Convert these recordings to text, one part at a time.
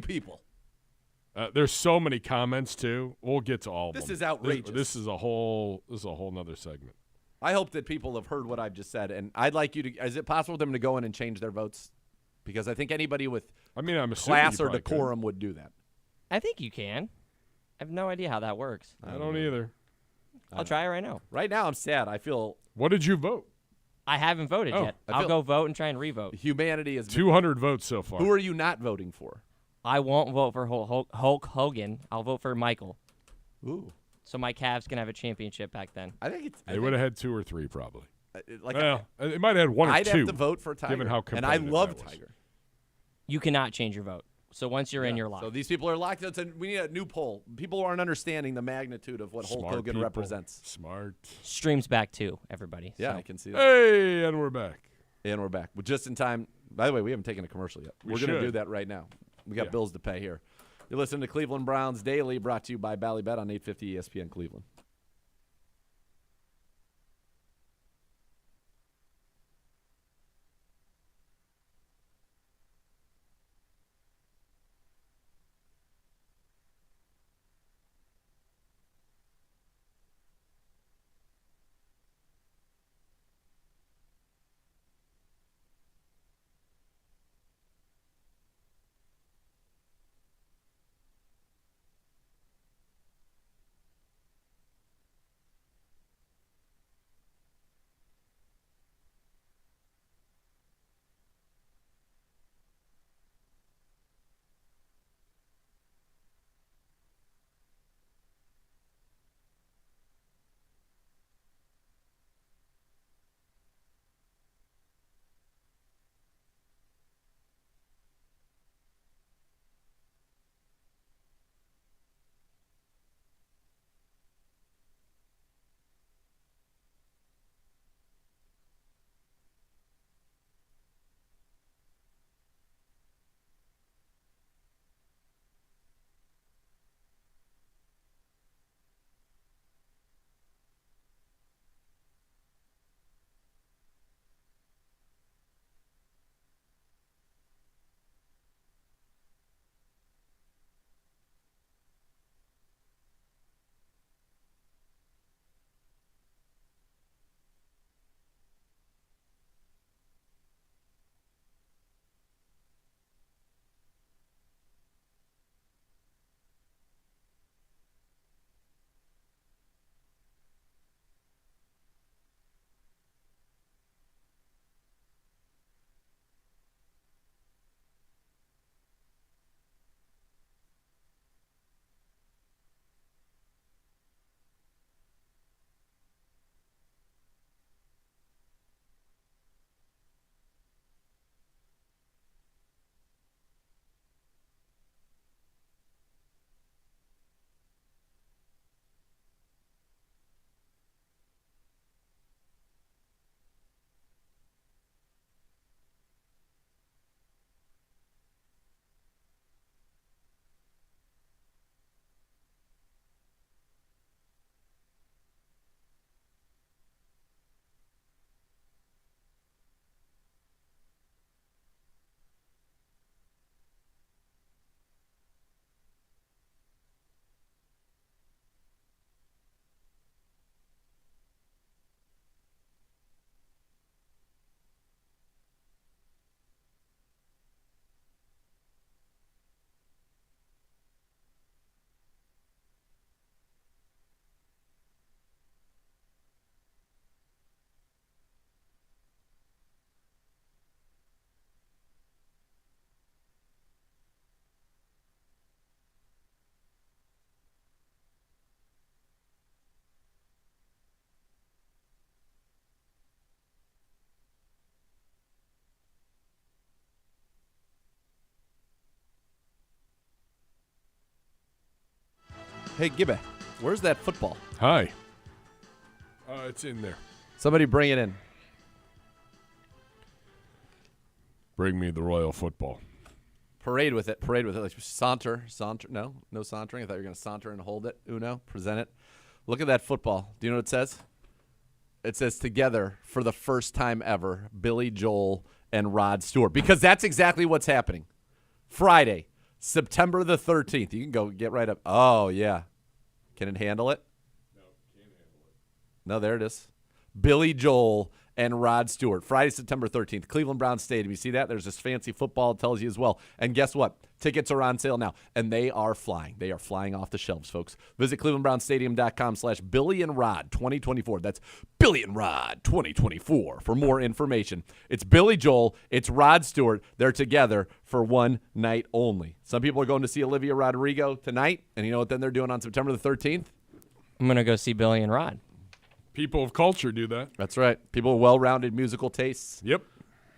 people. There's so many comments too. We'll get to all of them. This is outrageous. This is a whole nother segment. I hope that people have heard what I've just said, and I'd like you to. Is it possible for them to go in and change their votes? Because I think anybody with I'm assuming class you or probably decorum would do that. I think you can. I have no idea how that works. could. I don't either. I'll try it right now. Right now, I'm sad. I feel What did you vote? I haven't voted yet. I I'll go vote and try and revote. humanity is. 200 votes so far. Who are you not voting for? I won't vote for Hulk Hogan. I'll vote for Michael. Ooh, So my Cavs can have a championship back then. I think it's. They would have had 2 or 3 probably. Well, It might have had 1 or 2. I'd have to vote for Tiger. given how and I competitive love that was. Tiger. You cannot change your vote. So once you're in, you're locked. So these people are locked. We need a new poll. People aren't understanding the magnitude of what Hulk Smart Hogan people. represents. Smart. Streams back too, everybody. Yeah, So. I can see that. Hey, and we're back. And we're back. Just in time. By the way, we haven't taken a commercial yet. We're going to should. do that right now. We got Yeah. bills to pay here. You're listening to Cleveland Browns Daily, brought to you by Ballybet on 850 ESPN Cleveland. Hey, Gibbe, where's that football? Hi. It's in there. Somebody bring it in. Bring me the royal football. Parade with it. Parade with it. Like saunter. No sauntering. I thought you were going to saunter and hold it. Uno, present it. Look at that football. Do you know what it says? It says together for the first time ever, Billy Joel and Rod Stewart. Because that's exactly what's happening. Friday, September the 13th. You can go get right up. Oh, yeah. Can it handle it? No, can't handle it. No, there it is. Billy Joel and Rod Stewart. Friday, September 13th, Cleveland Browns Stadium. You see that? There's this fancy football. It tells you as well. And guess what? Tickets are on sale now, and they are flying. They are flying off the shelves, folks. Visit clevelandbrownstadium.com/Billy and Rod 2024. That's Billy and Rod 2024 for more information. It's Billy Joel. It's Rod Stewart. They're together for one night only. Some people are going to see Olivia Rodrigo tonight, and you know what then they're doing on September the 13th? I'm going to go see Billy and Rod. People of culture do that. That's right. People with well-rounded musical tastes. Yep.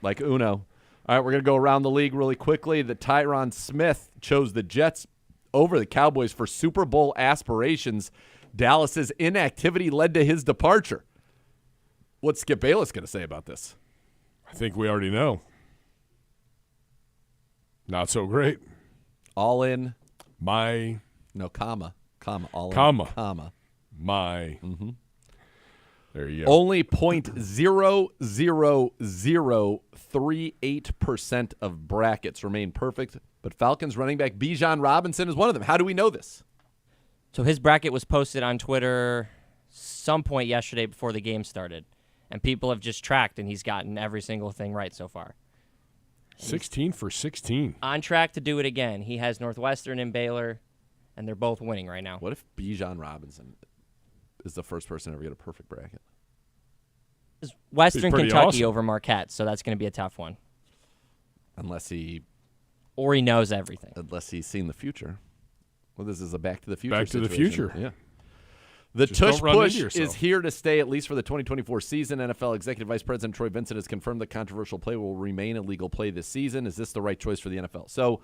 Like Uno. All right, we're going to go around the league really quickly. The Tyron Smith chose the Jets over the Cowboys for Super Bowl aspirations. Dallas's inactivity led to his departure. What's Skip Bayless going to say about this? I think we already know. Not so great. All in. My. No, comma. All Comma. in. Comma. My. Mm-hmm. There you go. Only 0.00038% of brackets remain perfect, but Falcons running back Bijan Robinson is one of them. How do we know this? So his bracket was posted on Twitter some point yesterday before the game started, and people have just tracked, and he's gotten every single thing right so far. 16 for 16. On track to do it again. He has Northwestern and Baylor, and they're both winning right now. What if Bijan Robinson is the first person to ever get a perfect bracket? It's Western He's pretty Kentucky awesome. over Marquette, so that's going to be a tough one. Unless he knows everything. Unless he's seen the future. Well, this is a Back to the Future Back to the situation. future. Yeah. The Just don't Tush run Push into yourself. is here to stay, at least for the 2024 season. NFL Executive Vice President Troy Vincent has confirmed that controversial play will remain a legal play this season. Is this the right choice for the NFL? So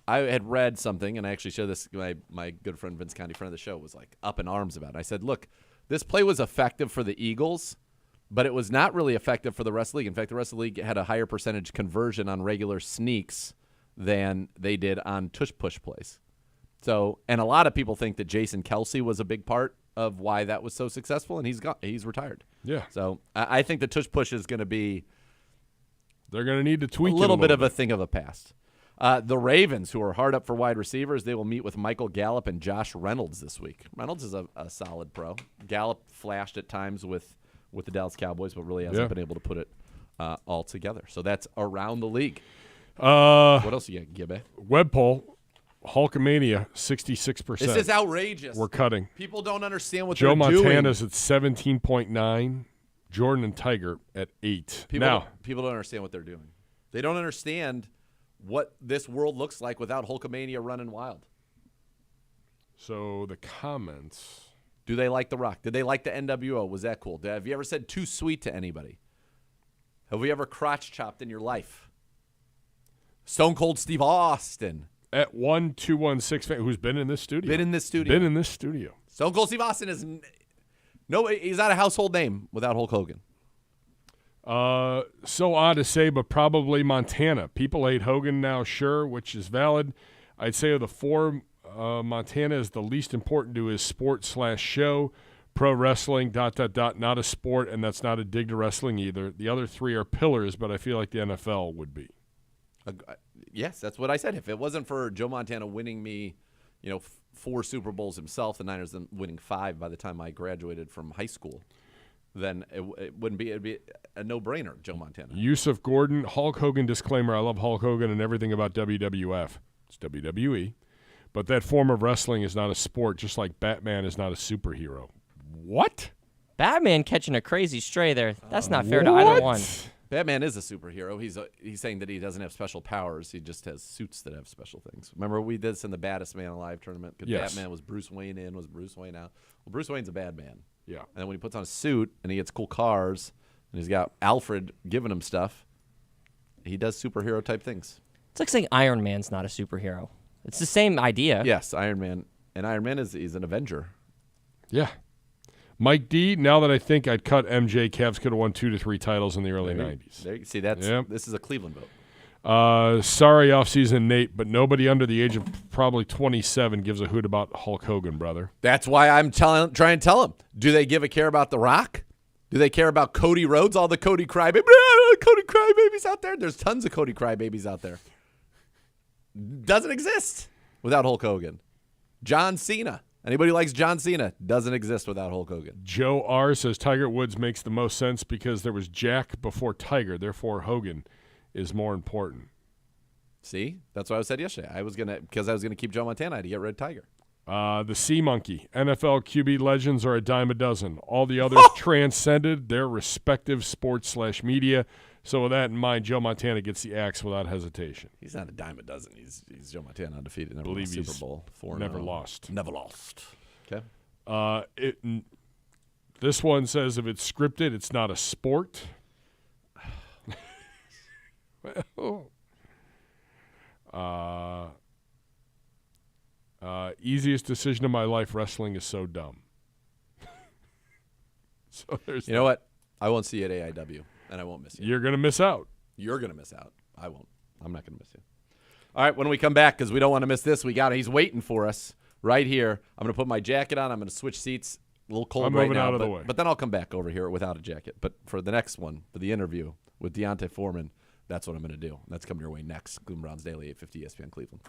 I had read something, and I actually shared this. My good friend Vince Conti, friend of the show, was like up in arms about it. I said, look, this play was effective for the Eagles, but it was not really effective for the rest of the league. In fact, the rest of the league had a higher percentage conversion on regular sneaks than they did on tush push plays. So, and a lot of people think that Jason Kelsey was a big part of why that was so successful, and he's retired. Yeah. So I think the tush push is going to be They're going to need to tweak a it little bit of a thing of a past. The Ravens, who are hard up for wide receivers, they will meet with Michael Gallup and Josh Reynolds this week. Reynolds is a solid pro. Gallup flashed at times with the Dallas Cowboys, but really hasn't been able to put it all together. So that's around the league. What else you got, Gibby? Web poll, Hulkamania, 66%. This is outrageous. We're cutting. People don't understand what Joe they're doing. Montana's at 17.9. Jordan and Tiger at 8. People don't understand what they're doing. They don't understand what this world looks like without Hulkamania running wild. So the comments. Do they like The Rock? Did they like the NWO? Was that cool? Have you ever said too sweet to anybody? Have we ever crotch chopped in your life? Stone Cold Steve Austin. At 1216, who's been in this studio. Been in this studio. Stone Cold Steve Austin is he's not a household name without Hulk Hogan. So odd to say, but probably Montana. People hate Hogan now, sure, which is valid. I'd say of the four, Montana is the least important to his sport/show. Pro wrestling, ... not a sport, and that's not a dig to wrestling either. The other three are pillars, but I feel like the NFL would be. Yes, that's what I said. If it wasn't for Joe Montana winning me, 4 Super Bowls himself, the Niners then winning 5 by the time I graduated from high school, then it wouldn't be. It'd be a no-brainer, Joe Montana. Yusuf Gordon, Hulk Hogan disclaimer. I love Hulk Hogan and everything about WWF. It's WWE. But that form of wrestling is not a sport, just like Batman is not a superhero. What? Batman catching a crazy stray there. That's not fair to either one. Batman is a superhero. He's saying that he doesn't have special powers. He just has suits that have special things. Remember we did this in the Baddest Man Alive tournament? Because Yes. Batman was Bruce Wayne in, was Bruce Wayne out. Well, Bruce Wayne's a bad man. Yeah. And then when he puts on a suit and he gets cool cars and he's got Alfred giving him stuff, he does superhero type things. It's like saying Iron Man's not a superhero. It's the same idea. Yes, Iron Man. And Iron Man he's an Avenger. Yeah. Mike D, now that I think I'd cut MJ, Cavs could have won 2 to 3 titles in the early 90s. There, see, that's Yep. This is a Cleveland vote. Sorry, offseason Nate, but nobody under the age of probably 27 gives a hoot about Hulk Hogan, brother. That's why I'm trying to tell them. Do they give a care about The Rock? Do they care about Cody Rhodes? All the Cody Crybabies out there? There's tons of Cody Crybabies out there. Doesn't exist without Hulk Hogan. John Cena. Anybody who likes John Cena doesn't exist without Hulk Hogan. Joe R. says Tiger Woods makes the most sense because there was Jack before Tiger. Therefore, Hogan is more important. See? That's what I said yesterday. I was gonna keep Joe Montana to get rid of Tiger. The Sea Monkey. NFL QB legends are a dime a dozen. All the others transcended their respective sports/media. So with that in mind, Joe Montana gets the axe without hesitation. He's not a dime a dozen. He's Joe Montana, undefeated. Never Believe won a he's Super Bowl. 4-0. never lost. Never lost. Okay. This one says if it's scripted, it's not a sport. Easiest decision of my life, wrestling is so dumb. So there's You know what? I won't see you at AIW, and I won't miss you. You're going to miss out. You're going to miss out. I won't. I'm not going to miss you. All right, when we come back, because we don't want to miss this, we got it. He's waiting for us right here. I'm going to put my jacket on. I'm going to switch seats. A little cold I'm right moving now, out of but, the way. but then I'll come back over here without a jacket. But for the next one, for the interview with Deontay Foreman, that's what I'm going to do. That's coming your way next. Cleveland Browns Daily, 850 ESPN Cleveland.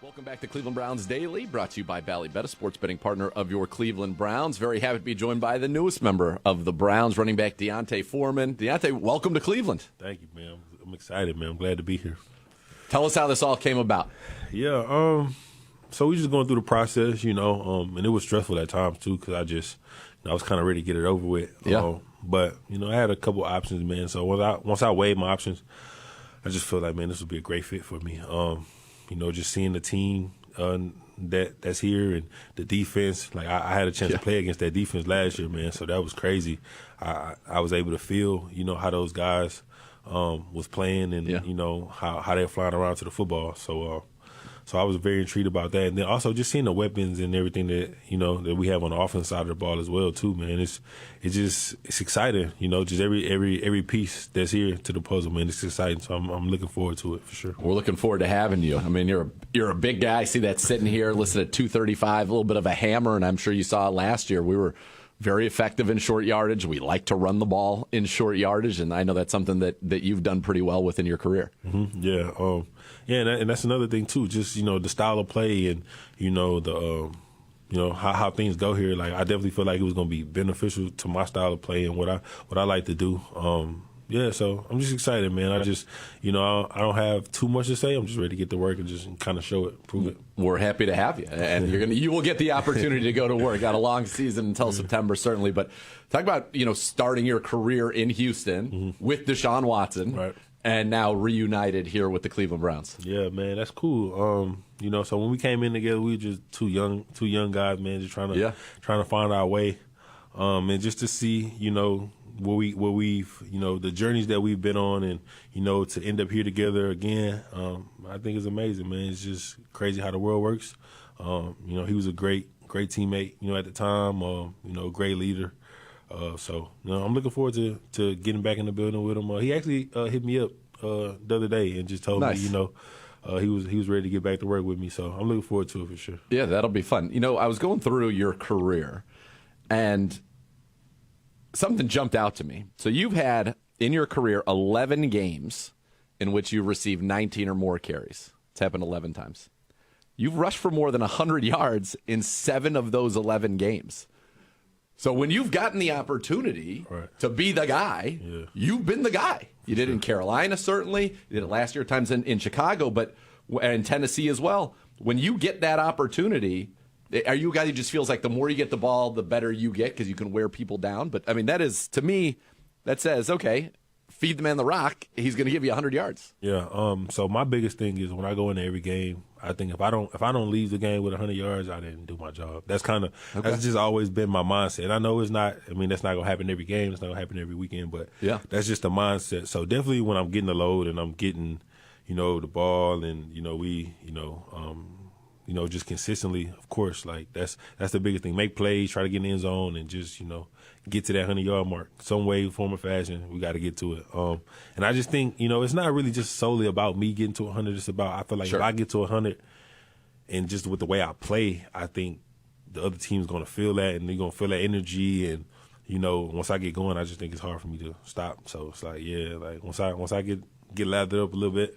Welcome back to Cleveland Browns Daily, brought to you by Ballybet, a sports betting partner of your Cleveland Browns. Very happy to be joined by the newest member of the Browns, running back D'Onta Foreman. D'Onta, welcome to Cleveland. Thank you, man. I'm excited, man. I'm glad to be here. Tell us how this all came about. Yeah, so we just going through the process, and it was stressful at times too, because I was kind of ready to get it over with. Yeah. But I had a couple options, man. So once I weighed my options, I just feel like, man, this would be a great fit for me. Just seeing the team that's here and the defense. Like I had a chance to play against that defense last year, man. So that was crazy. I was able to feel, how those guys was playing and how they're flying around to the football. So I was very intrigued about that, and then also just seeing the weapons and everything that that we have on the offense side of the ball as well too, man. It's exciting, just every piece that's here to the puzzle, man. It's exciting, so I'm looking forward to it for sure. We're looking forward to having you. I mean, you're a big guy. I see that sitting here, listed at 235, a little bit of a hammer, and I'm sure you saw it last year. We were very effective in short yardage. We like to run the ball in short yardage, and I know that's something that you've done pretty well with in your career. Mm-hmm. Yeah. And that's another thing too. Just the style of play and the how things go here. Like I definitely feel like it was going to be beneficial to my style of play and what I like to do. So I'm just excited, man. I just, I don't have too much to say. I'm just ready to get to work and just kind of show it, prove it. We're happy to have you, and you will get the opportunity to go to work. Got a long season until September, certainly. But talk about starting your career in Houston with Deshaun Watson, right, and now reunited here with the Cleveland Browns. Yeah, man, that's cool. So when we came in together, we were just two young guys, man, just trying to find our way, and just to see, where we've the journeys that we've been on, and to end up here together again, I think it's amazing, man. It's just crazy how the world works. He was a great teammate, at the time, great leader. So I'm looking forward to getting back in the building with him. He actually hit me up the other day and just told me, he was ready to get back to work with me. So I'm looking forward to it for sure. Yeah, that'll be fun. I was going through your career, and something jumped out to me. So you've had, in your career, 11 games in which you've received 19 or more carries. It's happened 11 times. You've rushed for more than 100 yards in 7 of those 11 games. So when you've gotten the opportunity to be the guy, you've been the guy. You did it in Carolina, certainly. You did it last year, times in Chicago, but in Tennessee as well. When you get that opportunity, are you a guy who just feels like the more you get the ball, the better you get because you can wear people down? But, I mean, that is, to me, that says, okay, feed the man the rock. He's going to give you 100 yards. Yeah. So my biggest thing is when I go into every game, I think if I don't leave the game with 100 yards, I didn't do my job. That's that's just always been my mindset. I know it's not. I mean, that's not gonna happen every game. It's not gonna happen every weekend. But that's just the mindset. So definitely when I'm getting the load and I'm getting, the ball and just consistently, of course, like that's the biggest thing. Make plays, try to get in the end zone, and just get to that 100-yard mark. Some way, form, or fashion, we got to get to it. And I just think, it's not really just solely about me getting to 100. It's about, I feel like if I get to 100 and just with the way I play, I think the other team's going to feel that, and they're going to feel that energy. And, once I get going, I just think it's hard for me to stop. So it's like, once I get lathered up a little bit,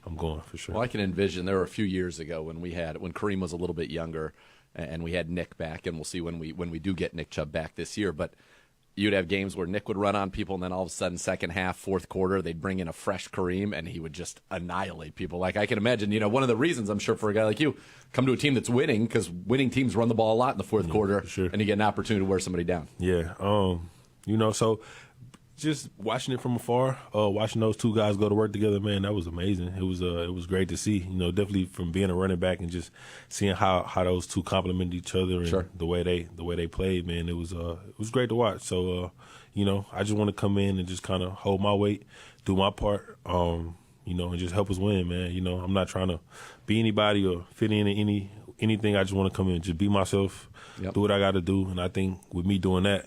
I'm going for sure. Well, I can envision there were a few years ago when Kareem was a little bit younger, and we had Nick back, and we'll see when we do get Nick Chubb back this year. But you'd have games where Nick would run on people, and then all of a sudden, second half, fourth quarter, they'd bring in a fresh Kareem, and he would just annihilate people. Like I can imagine, one of the reasons I'm sure for a guy like you, come to a team that's winning, because winning teams run the ball a lot in the fourth quarter, and you get an opportunity to wear somebody down. Yeah, so just watching it from afar, watching those two guys go to work together, man, that was amazing. It was great to see. Definitely from being a running back and just seeing how those two complement each other and the way they played, man. It was great to watch. So I just want to come in and just kind of hold my weight, do my part, and just help us win, man. I'm not trying to be anybody or fit in anything. I just want to come in, just be myself, do what I got to do, and I think with me doing that,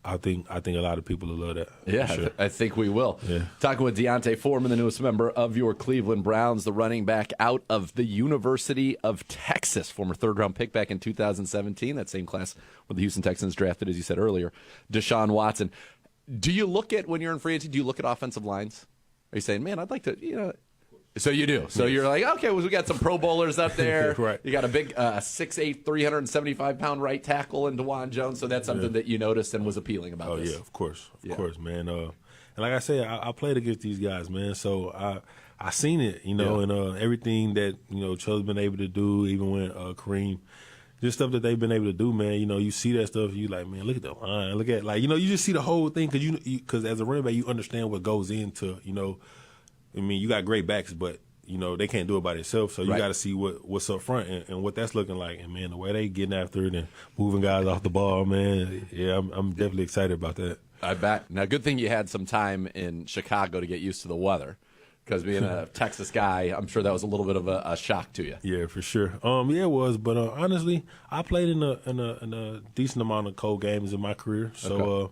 I think a lot of people will love that. Yeah, sure. I think we will. Yeah. Talking with D'Onta Foreman, the newest member of your Cleveland Browns, the running back out of the University of Texas, former third-round pick back in 2017, that same class where the Houston Texans drafted, as you said earlier, Deshaun Watson. Do you look at, when you're in free agency, do you look at offensive lines? Are you saying, man, I'd like to, So you do. So you're like, okay, well, we got some Pro Bowlers up there. Right. You got a big 6'8", 375-pound right tackle in DeJuan Jones. So that's something that you noticed and was appealing about Oh this. yeah, of course, man. And like I said, I played against these guys, man. So I seen it, and everything that Chubb's been able to do, even when Kareem, just stuff that they've been able to do, man. You see that stuff, you like, man, look at the line, look at you just see the whole thing because as a running back, you understand what goes into, I mean, you got great backs, but they can't do it by themselves. So you got to see what's up front and what that's looking like. And man, the way they getting after it and moving guys off the ball, man, yeah, I'm definitely excited about that. I bet. Now, good thing you had some time in Chicago to get used to the weather, because being a Texas guy, I'm sure that was a little bit of a shock to you. Yeah, for sure. Yeah, it was. But honestly, I played in a decent amount of cold games in my career, so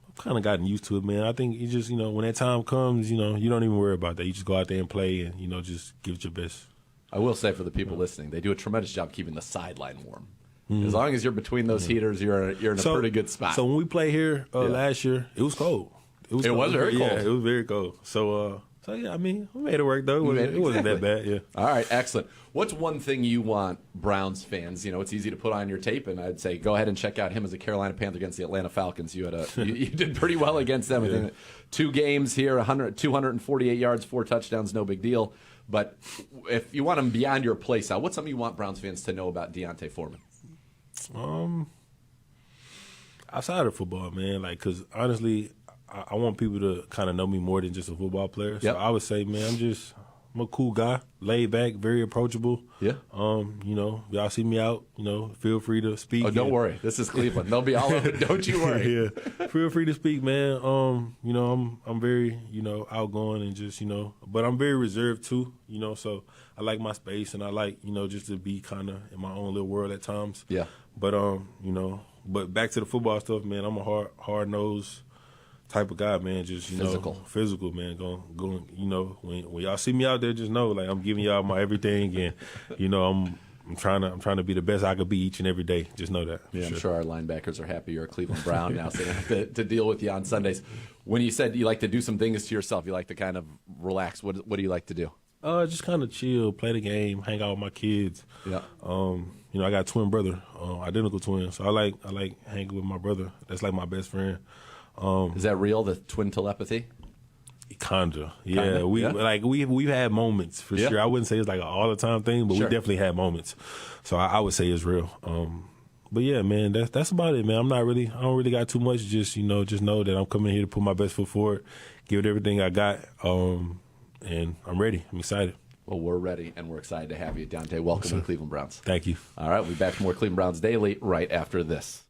I've kind of gotten used to it, man. I think you just when that time comes, you don't even worry about that. You just go out there and play, and just give it your best. I will say for the people listening, they do a tremendous job keeping the sideline warm. As long as you're between those heaters, you're in a pretty good spot. So when we played here last year, it was cold. It was very cold. Yeah, it was very cold. So yeah, I mean, we made it work though. It wasn't that bad. Yeah. All right, excellent. What's one thing you want Browns fans? It's easy to put on your tape, and I'd say go ahead and check out him as a Carolina Panther against the Atlanta Falcons. You did pretty well against them. I think 2 games here, 248 yards, 4 touchdowns, no big deal. But if you want him beyond your play style, what's something you want Browns fans to know about D'Onta Foreman? Outside of football, man, because honestly, I want people to kind of know me more than just a football player. So I would say, man, I'm a cool guy, laid back, very approachable. Yeah. Y'all see me out, feel free to speak. Oh, don't worry. This is Cleveland. They'll be all over. Don't you worry. Yeah. Feel free to speak, man. I'm very, outgoing and just, but I'm very reserved too, so I like my space and I like, just to be kind of in my own little world at times. Yeah. But, but back to the football stuff, man, I'm a hard-nosed type of guy, man. Just physical, man. Going. When y'all see me out there, just know, I'm giving y'all my everything, and I'm trying to be the best I could be each and every day. Just know that. Yeah, I'm sure our linebackers are happy you're a Cleveland Brown now, so they don't have to deal with you on Sundays. When you said you like to do some things to yourself, you like to kind of relax. What do you like to do? Just kind of chill, play the game, hang out with my kids. Yeah. I got a twin brother, identical twin, so I like hanging with my brother. That's like my best friend. Is that real? The twin telepathy? Kinda. Yeah. We've had moments for sure. I wouldn't say it's like an all the time thing, but we definitely had moments. So I would say it's real. But yeah, man, that's about it, man. I don't really got too much. Just know that I'm coming here to put my best foot forward, give it everything I got, and I'm ready. I'm excited. Well, we're ready, and we're excited to have you, D'Onta. Welcome to the Cleveland Browns. Thank you. All right, we'll be back for more Cleveland Browns Daily right after this.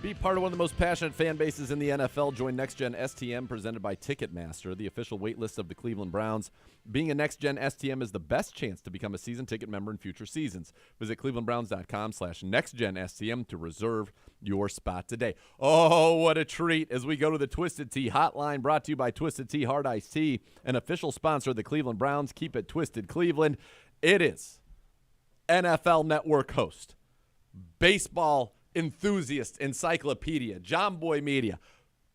Be part of one of the most passionate fan bases in the NFL. Join Next Gen STM presented by Ticketmaster, the official wait list of the Cleveland Browns. Being a Next Gen STM is the best chance to become a season ticket member in future seasons. Visit clevelandbrowns.com/nextgenstm to reserve your spot today. Oh, what a treat as we go to the Twisted Tea Hotline, brought to you by Twisted Tea Hard Iced Tea, an official sponsor of the Cleveland Browns. Keep it twisted, Cleveland. It is NFL Network host, baseball enthusiast encyclopedia, John Boy Media,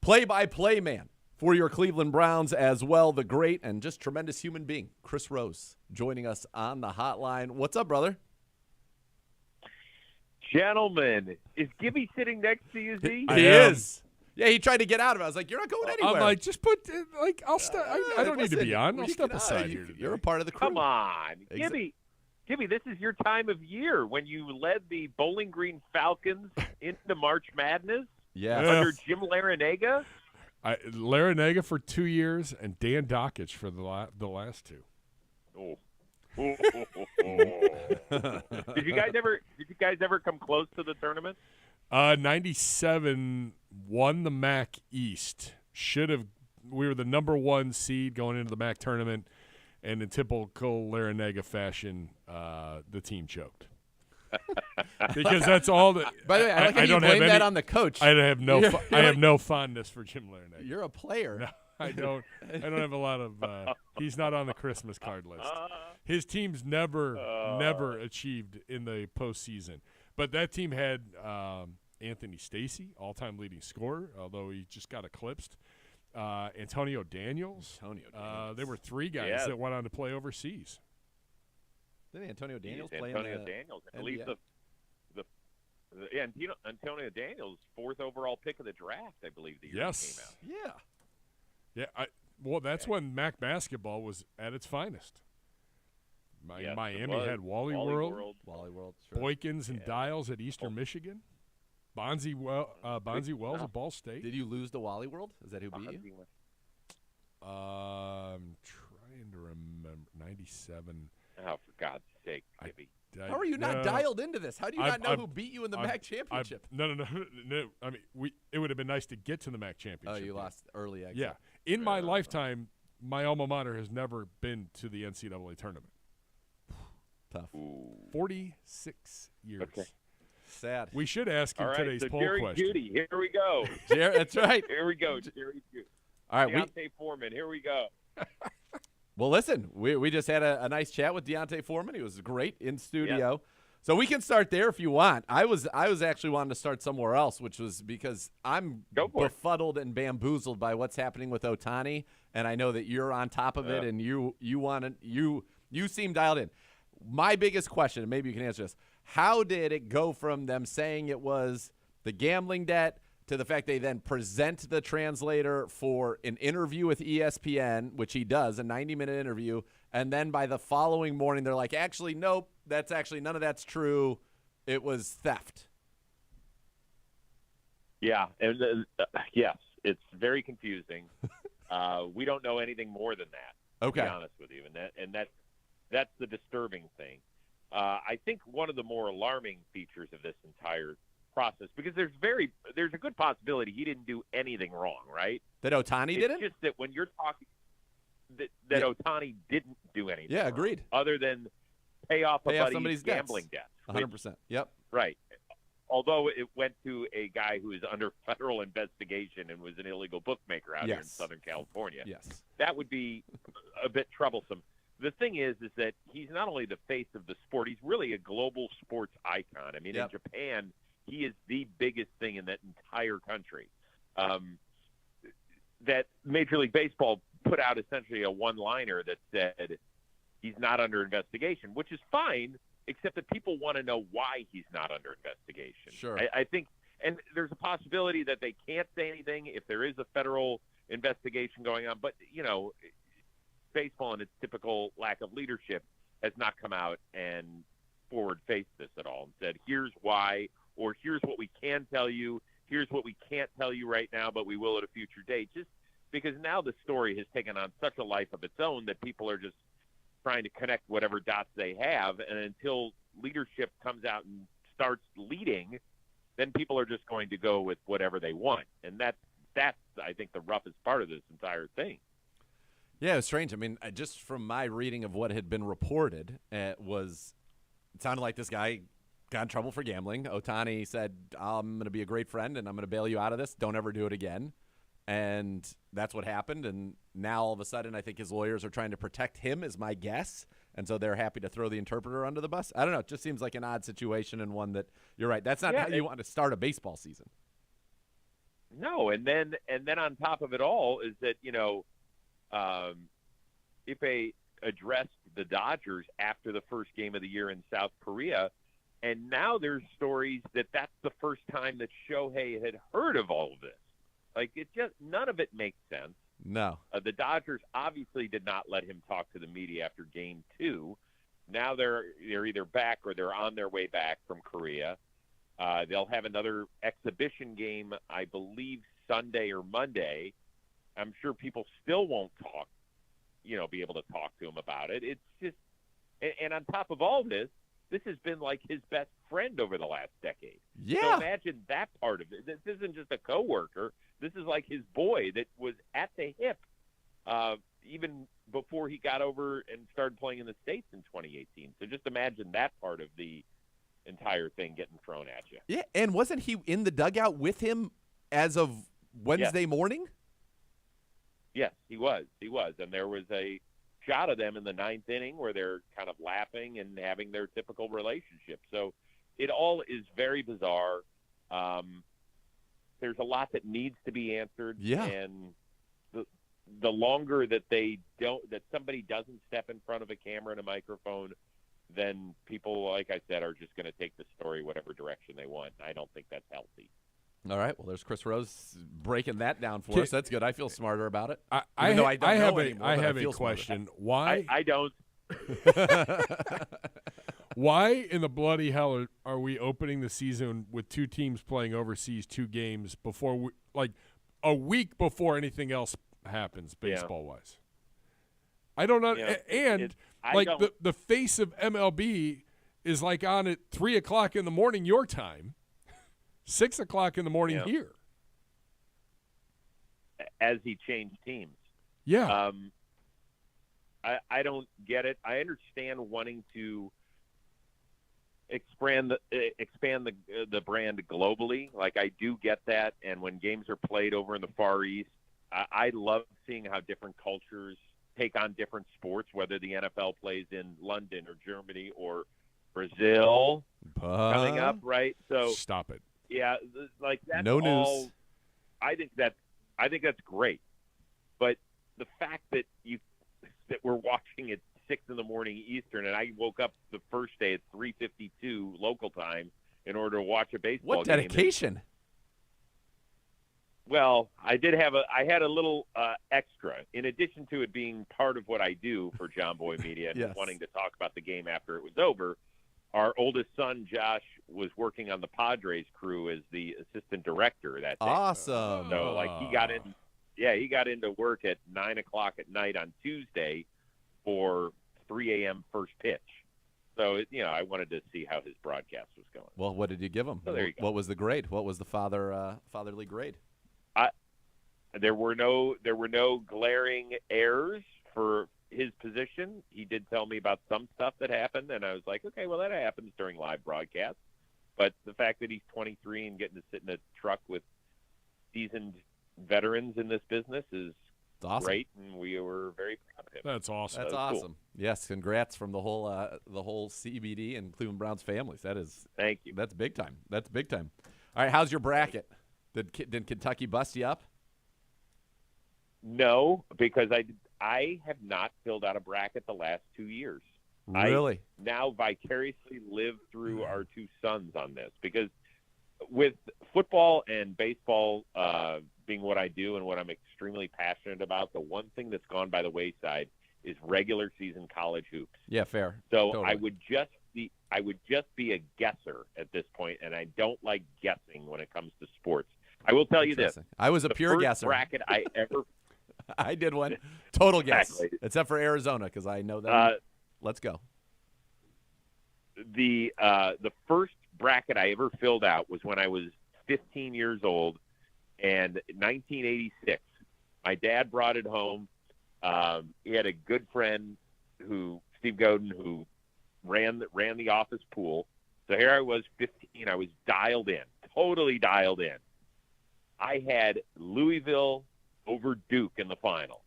play-by-play man for your Cleveland Browns as well, the great and just tremendous human being, Chris Rose, joining us on the hotline. What's up, brother? Gentlemen, is Gibby sitting next to you, Z? He is. Yeah, he tried to get out of it. I was like, you're not going anywhere. I'm like, just put I'll step. I don't need to Listen, be on. I'll you step can- aside here today. You're a part of the crew. Come on. Gibby, this is your time of year when you led the Bowling Green Falcons into March Madness Yeah. under Jim Larinaga. Larinaga for 2 years and Dan Dockich for the last two. Oh. Did you guys ever come close to the tournament? 97 won the MAC East. We were the number 1 seed going into the MAC tournament, and in typical Larinaga fashion, the team choked. Because that's all that. By the way, I like how you don't blame have that any- on the coach. I have no. You're I have like- no fondness for Jim Larinaga. You're a player. No, I don't. I don't have a lot of. He's not on the Christmas card list. His team's never achieved in the postseason. But that team had Anthony Stacy, all-time leading scorer, although he just got eclipsed. Antonio Daniels. There were 3 guys that went on to play overseas. Didn't Antonio Daniels play Antonio in the Daniels. I believe NBA? Antonio Daniels, 4th overall pick of the draft, I believe, the year Yes. he came out. Yeah. Yeah. Well, that's when MAC basketball was at its finest. Yes, it Miami was. had Wally World, Wally World. Sure. Boykins and Dials at Eastern Michigan, Bonzi Wells at Ball State. Did you lose to Wally World? Is that who beat you? I'm trying to remember. 97. Oh, for God's sake, Gibby. How are you not dialed into this? How do you not know who beat you in the MAC championship? No. I mean, it would have been nice to get to the MAC Oh, championship. you lost early exit. Yeah. In my lifetime, my alma mater has never been to the NCAA tournament. Tough. 46 years. Okay. Sad. We should ask him All right, today's so poll Jerry question. Judy, here we go. That's right. Here we go, Jerry Judy. All right. Deontay Foreman, here we go. Well, listen, we just had a nice chat with Deontay Foreman. He was great in studio. So we can start there if you want. I was actually wanting to start somewhere else, which was because I'm Go for it. befuddled and bamboozled by what's happening with Ohtani, and I know that you're on top of it, and you seem dialed in. My biggest question, and maybe you can answer this: how did it go from them saying it was the gambling debt to the fact they then present the translator for an interview with ESPN, which he does, a 90-minute interview, and then by the following morning they're like, actually, nope, that's actually none of that's true. It was theft. Yeah, and yes, it's very confusing. We don't know anything more than that. Okay. To be honest with you, and that's the disturbing thing. I think one of the more alarming features of this entire process, because there's a good possibility he didn't do anything wrong, right? That Ohtani didn't? It's just that when you're talking that Yeah. Ohtani didn't do anything. Yeah, wrong, agreed. Other than pay off Pay a off buddy's somebody's debts. gambling debt. 100%. Yep. Right. Although it went to a guy who is under federal investigation and was an illegal bookmaker out here in Yes. Southern California. Yes. That would be a bit troublesome. The thing is that he's not only the face of the sport, he's really a global sports icon. I mean, Yep. in Japan, he is the biggest thing in that entire country. That Major League Baseball put out essentially a one-liner that said he's not under investigation, which is fine, except that people want to know why he's not under investigation. Sure. I think, and there's a possibility that they can't say anything if there is a federal investigation going on. But, baseball in its typical lack of leadership has not come out and forward-faced this at all and said, here's why, or here's what we can tell you, here's what we can't tell you right now, but we will at a future date. Just because now the story has taken on such a life of its own that people are just trying to connect whatever dots they have, and until leadership comes out and starts leading, then people are just going to go with whatever they want, and that's I think the roughest part of this entire thing. Yeah, it was strange. I mean, just from my reading of what had been reported, it sounded like this guy got in trouble for gambling. Ohtani said, I'm going to be a great friend, and I'm going to bail you out of this. Don't ever do it again. And that's what happened. And now all of a sudden, I think his lawyers are trying to protect him, is my guess. And so they're happy to throw the interpreter under the bus. I don't know. It just seems like an odd situation, and one that you're right. That's not how you want to start a baseball season. No, and then on top of it all is that, Ippei addressed the Dodgers after the first game of the year in South Korea, and now there's stories that that's the first time that Shohei had heard of all of this. Like, none of it makes sense. No. The Dodgers obviously did not let him talk to the media after Game 2. Now they're either back or they're on their way back from Korea. They'll have another exhibition game, I believe, Sunday or Monday. I'm sure people still won't talk, be able to talk to him about it. It's just, and on top of all this has been like his best friend over the last decade. Yeah. So imagine that part of it. This isn't just a coworker. This is like his boy that was at the hip even before he got over and started playing in the States in 2018. So just imagine that part of the entire thing getting thrown at you. Yeah, and wasn't he in the dugout with him as of Wednesday morning? Yes, he was. And there was a shot of them in the ninth inning where they're kind of laughing and having their typical relationship. So it all is very bizarre. There's a lot that needs to be answered. Yeah. And the longer that somebody doesn't step in front of a camera and a microphone, then people, like I said, are just going to take the story whatever direction they want. I don't think that's healthy. All right. Well, there's Chris Rose breaking that down for us. That's good. I feel smarter about it. I have a feel question. Why? I don't. Why in the bloody hell are we opening the season with two teams playing overseas 2 games before a week before anything else happens baseball wise? I don't know. The face of MLB is like on at 3:00 in the morning your time, 6:00 in the morning here. As he changed teams. Yeah. I don't get it. I understand wanting to expand the brand globally. Like, I do get that. And when games are played over in the Far East, I love seeing how different cultures take on different sports, whether the NFL plays in London or Germany or Brazil coming up, right? So stop it. Yeah, like that's no all. News. I think that's great, but the fact that we're watching at 6 a.m. Eastern, and I woke up the first day at 3:52 local time in order to watch a baseball game. What dedication! Well, I had a little extra. In addition to it being part of what I do for John Boy Media and Yes. wanting to talk about the game after it was over, our oldest son, Josh, was working on the Padres crew as the assistant director that day. Awesome. So, he got into work at 9:00 at night on Tuesday for 3 a.m. first pitch. So, I wanted to see how his broadcast was going. Well, what did you give him? So there you go. What was the grade? What was the fatherly grade? There were no glaring errors for his position. He did tell me about some stuff that happened, and I was like, okay, well, that happens during live broadcasts. But the fact that he's 23 and getting to sit in a truck with seasoned veterans in this business is awesome. Great, and we were very proud of him. That's awesome. That's Cool. awesome. Yes, congrats from the whole CBD and Cleveland Browns families. Thank you. That's big time. All right, how's your bracket? Did Kentucky bust you up? No, because I have not filled out a bracket the last 2 years. Really? I now vicariously live through our two sons on this, because with football and baseball being what I do and what I'm extremely passionate about, the one thing that's gone by the wayside is regular season college hoops. Yeah, fair. So Totally. I would just be a guesser at this point, and I don't like guessing when it comes to sports. I will tell you this: I was a the pure first guesser. bracket I ever I did one. Total guess. Exactly. Except for Arizona, because I know that. Let's go. The first bracket I ever filled out was when I was 15 years old, and 1986. My dad brought it home. He had a good friend, Steve Godin, who ran the office pool. So here I was, 15. I was dialed in, totally dialed in. I had Louisville over Duke in the final.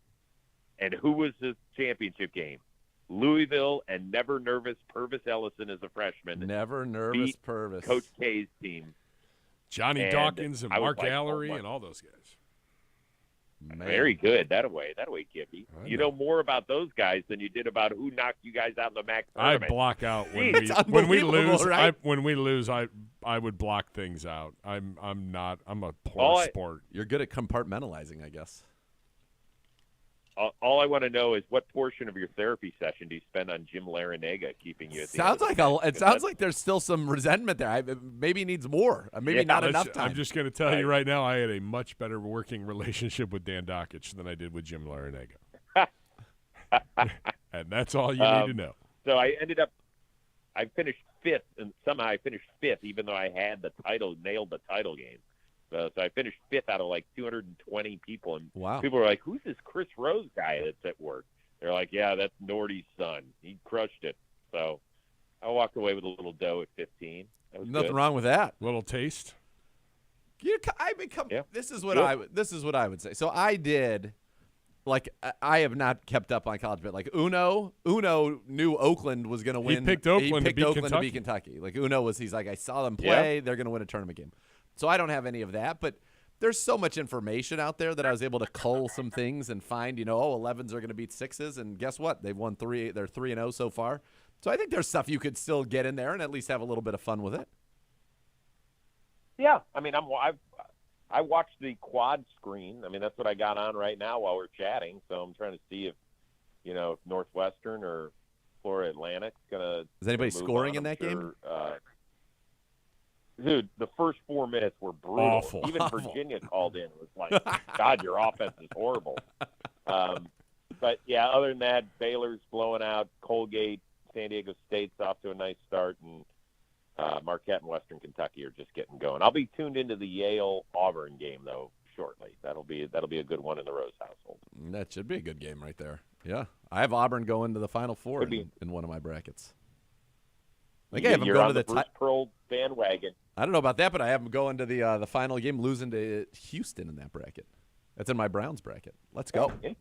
And who was the championship game? Louisville and never nervous Purvis Ellison as a freshman. Never nervous beat Purvis. Coach K's team. Johnny And Dawkins and I was Mark like, Gallery oh my- and all those guys. Man. Very good. That way, Kippy. I You know. know more about those guys than you did about who knocked you guys out in the MAC I tournament. block out when It's we unbelievable, lose. right? When we lose, I would block things out. I'm a poor All I- sport. You're good at compartmentalizing, I guess. All I want to know is what portion of your therapy session do you spend on Jim Larinaga keeping you at the Sounds end like of the it sounds like there's still some resentment there. Maybe needs more. Maybe Yeah, not Let's- enough time. I'm just going to tell you Right. right now, I had a much better working relationship with Dan Dockich than I did with Jim Larinaga. And that's all you need to know. So I finished fifth, and somehow I finished fifth, even though I had nailed the title game. So I finished fifth out of like 220 people, and Wow. people were like, "Who's this Chris Rose guy that's at work?" They're like, "Yeah, that's Nordy's son. He crushed it." So I walked away with a little dough at 15. That was Nothing good. wrong with that. Little taste. Yeah. This is what Good. this is what I would say. So I did, like, I have not kept up on college, but like Uno knew Oakland was going to win. picked Oakland to picked beat Oakland Kentucky. to beat Kentucky. Like he's like, I saw them play. They're going to win a tournament game. So I don't have any of that, but there's so much information out there that I was able to cull some things and find, 11s are going to beat 6s, and guess what? They've won 3. They're 3-0 so far. So I think there's stuff you could still get in there and at least have a little bit of fun with it. Yeah, I mean, I watched the quad screen. I mean, that's what I got on right now while we're chatting. So I'm trying to see if Northwestern or Florida Atlantic's gonna. Is anybody move scoring on. in that I'm game? sure, dude, the first 4 minutes were brutal. Awful. Even Virginia called in. It was like, God, your offense is horrible. But yeah, other than that, Baylor's blowing out Colgate. San Diego State's off to a nice start, and Marquette and Western Kentucky are just getting going. I'll be tuned into the Yale-Auburn game, though, shortly. That'll be a good one in the Rose household. That should be a good game right there. Yeah. I have Auburn going to the Final Four Could be. in one of my brackets. I think I have them You're going on to the Bruce Pearl bandwagon. I don't know about that, but I have them going to the final game, losing to Houston in that bracket. That's in my Browns bracket. Let's go. Okay.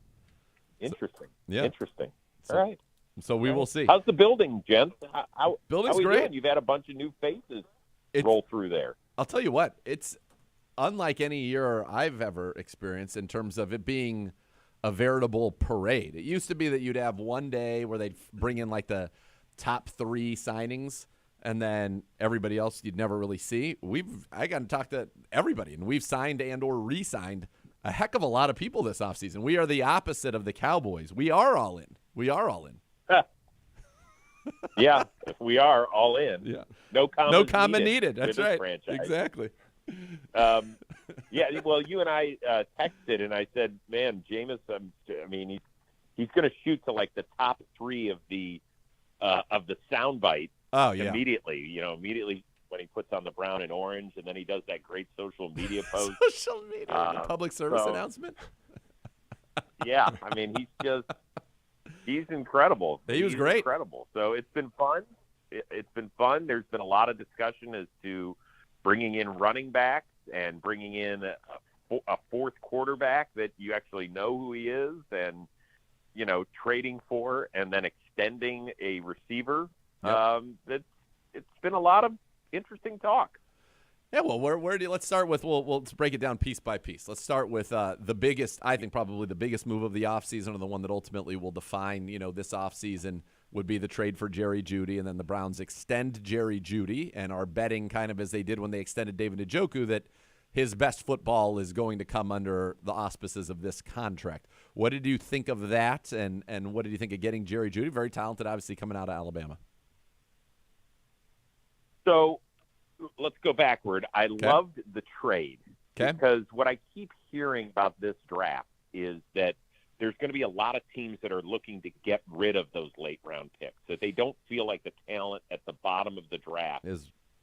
Interesting. Yeah. Interesting. So- All right. So we will see. How's the building, gents? How Building's how we great. doing? You've had a bunch of new faces It's- roll through there. I'll tell you what, it's unlike any year I've ever experienced in terms of it being a veritable parade. It used to be that you'd have one day where they'd bring in like the top 3 signings, and then everybody else you'd never really see. I got to talk to everybody, and we've signed and or re-signed a heck of a lot of people this offseason. We are the opposite of the Cowboys. We are all in. Yeah, we are all in. Yeah. No comment. No comment needed. That's with this right. franchise. Exactly. Yeah. Well, you and I texted, and I said, "Man, Jameis. I mean, he's going to shoot to like the top 3 of the soundbite Oh, yeah. immediately. Immediately when he puts on the brown and orange, and then he does that great social media post. Social media, the public service so- announcement. Yeah, I mean, he's incredible. He was He's great. Incredible. So it's been fun. It's been fun. There's been a lot of discussion as to bringing in running backs and bringing in a fourth quarterback that you actually know who he is, and trading for and then extending a receiver. Yep. It's been a lot of interesting talk. Yeah, well, where do you, let's start with, we'll break it down piece by piece. Let's start with the biggest, I think probably the biggest move of the offseason, and the one that ultimately will define, this offseason would be the trade for Jerry Jeudy, and then the Browns extend Jerry Jeudy and are betting kind of as they did when they extended David Njoku that his best football is going to come under the auspices of this contract. What did you think of that, and what did you think of getting Jerry Jeudy? Very talented, obviously, coming out of Alabama. So let's go backward. I loved the trade because what I keep hearing about this draft is that there's going to be a lot of teams that are looking to get rid of those late round picks, that they don't feel like the talent at the bottom of the draft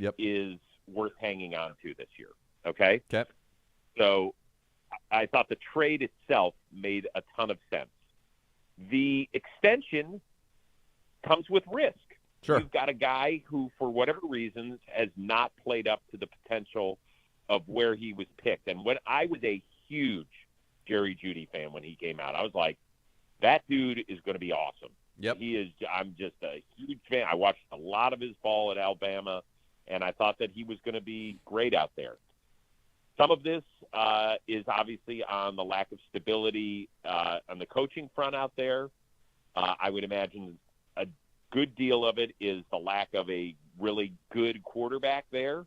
Yep. is worth hanging on to this year. Okay? Okay. So I thought the trade itself made a ton of sense. The extension comes with risk. Sure. You've got a guy who, for whatever reasons, has not played up to the potential of where he was picked. And when I was a huge Jerry Jeudy fan when he came out, I was like, that dude is going to be awesome. Yep. I'm just a huge fan. I watched a lot of his ball at Alabama, and I thought that he was going to be great out there. Some of this is obviously on the lack of stability on the coaching front out there. I would imagine a good deal of it is the lack of a really good quarterback there.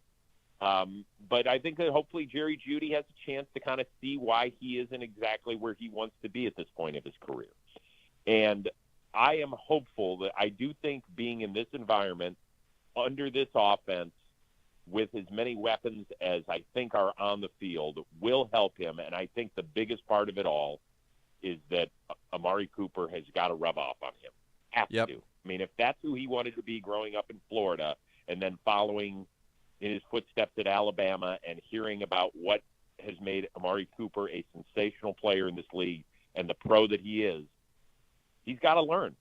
But I think that hopefully Jerry Jeudy has a chance to kind of see why he isn't exactly where he wants to be at this point of his career. And I am hopeful that I do think being in this environment under this offense with as many weapons as I think are on the field will help him. And I think the biggest part of it all is that Amari Cooper has got to rub off on him. Have Yep. to. I mean, if that's who he wanted to be growing up in Florida and then following in his footsteps at Alabama and hearing about what has made Amari Cooper a sensational player in this league and the pro that he is, he's got to learn.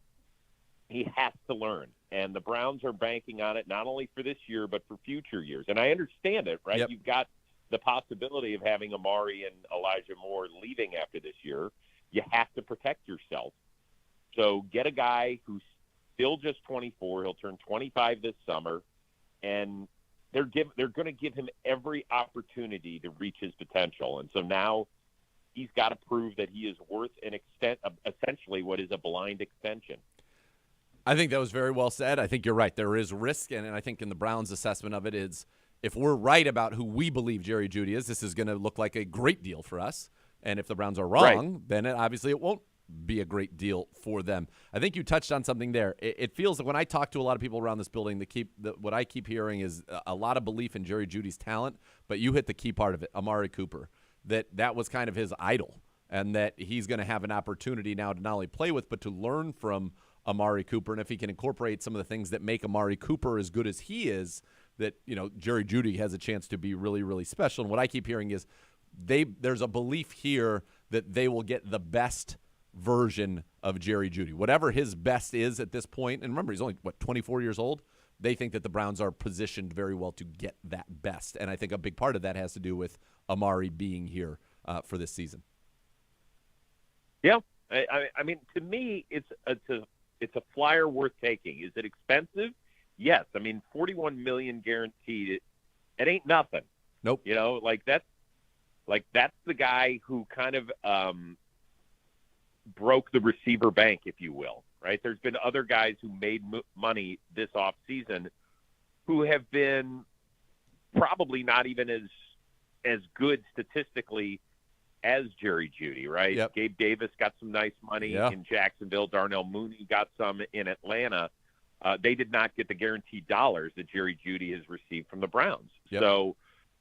He has to learn. And the Browns are banking on it not only for this year but for future years. And I understand it, right? Yep. You've got the possibility of having Amari and Elijah Moore leaving after this year. You have to protect yourself. So get a guy who's still just 24. He'll turn 25 this summer. And they're going to give him every opportunity to reach his potential. And so now he's got to prove that he is worth an extent of essentially what is a blind extension. I think that was very well said. I think you're right. There is risk, and I think in the Browns' assessment of it is if we're right about who we believe Jerry Jeudy is, this is going to look like a great deal for us. And if the Browns are wrong, then obviously it won't be a great deal for them. I think you touched on something there. It feels like when I talk to a lot of people around this building, what I keep hearing is a lot of belief in Jerry Jeudy's talent, but you hit the key part of it, Amari Cooper, that was kind of his idol, and that he's going to have an opportunity now to not only play with but to learn from Amari Cooper. And if he can incorporate some of the things that make Amari Cooper as good as he is, that, Jerry Jeudy has a chance to be really, really special. And what I keep hearing is there's a belief here that they will get the best version of Jerry Jeudy. Whatever his best is at this point, and remember, he's only, 24 years old? They think that the Browns are positioned very well to get that best. And I think a big part of that has to do with Amari being here for this season. Yeah. I mean, to me, it's a flyer worth taking. Is it expensive? Yes. I mean, $41 million guaranteed. It ain't nothing. Nope. That's the guy who kind of broke the receiver bank, if you will. Right? There's been other guys who made money this offseason who have been probably not even as good statistically as Jerry Jeudy, right? Yep. Gabe Davis got some nice money in Jacksonville. Darnell Mooney got some in Atlanta. They did not get the guaranteed dollars that Jerry Jeudy has received from the Browns. Yep. So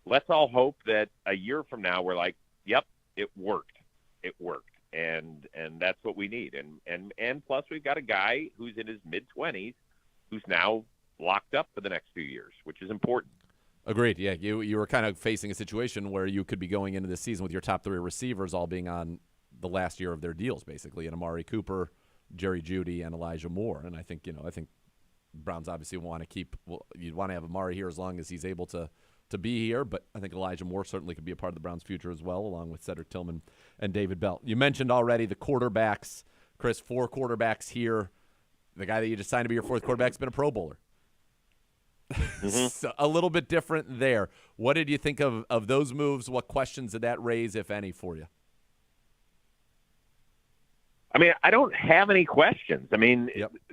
let's all hope that a year from now we're like, yep, it worked. It worked. And that's what we need. And plus we've got a guy who's in his mid-20s who's now locked up for the next few years, which is important. Agreed. Yeah, you were kind of facing a situation where you could be going into the season with your top three receivers all being on the last year of their deals, basically, and Amari Cooper, Jerry Jeudy, and Elijah Moore. And I think Browns obviously want to keep. Well, you'd want to have Amari here as long as he's able to be here, but I think Elijah Moore certainly could be a part of the Browns' future as well, along with Cedric Tillman and David Bell. You mentioned already the quarterbacks, Chris. 4 quarterbacks here. The guy that you just signed to be your 4th quarterback's been a Pro Bowler. Mm-hmm. So a little bit different there. What did you think of those moves? What questions did that raise, if any, for you? I mean, I don't have any questions. I mean,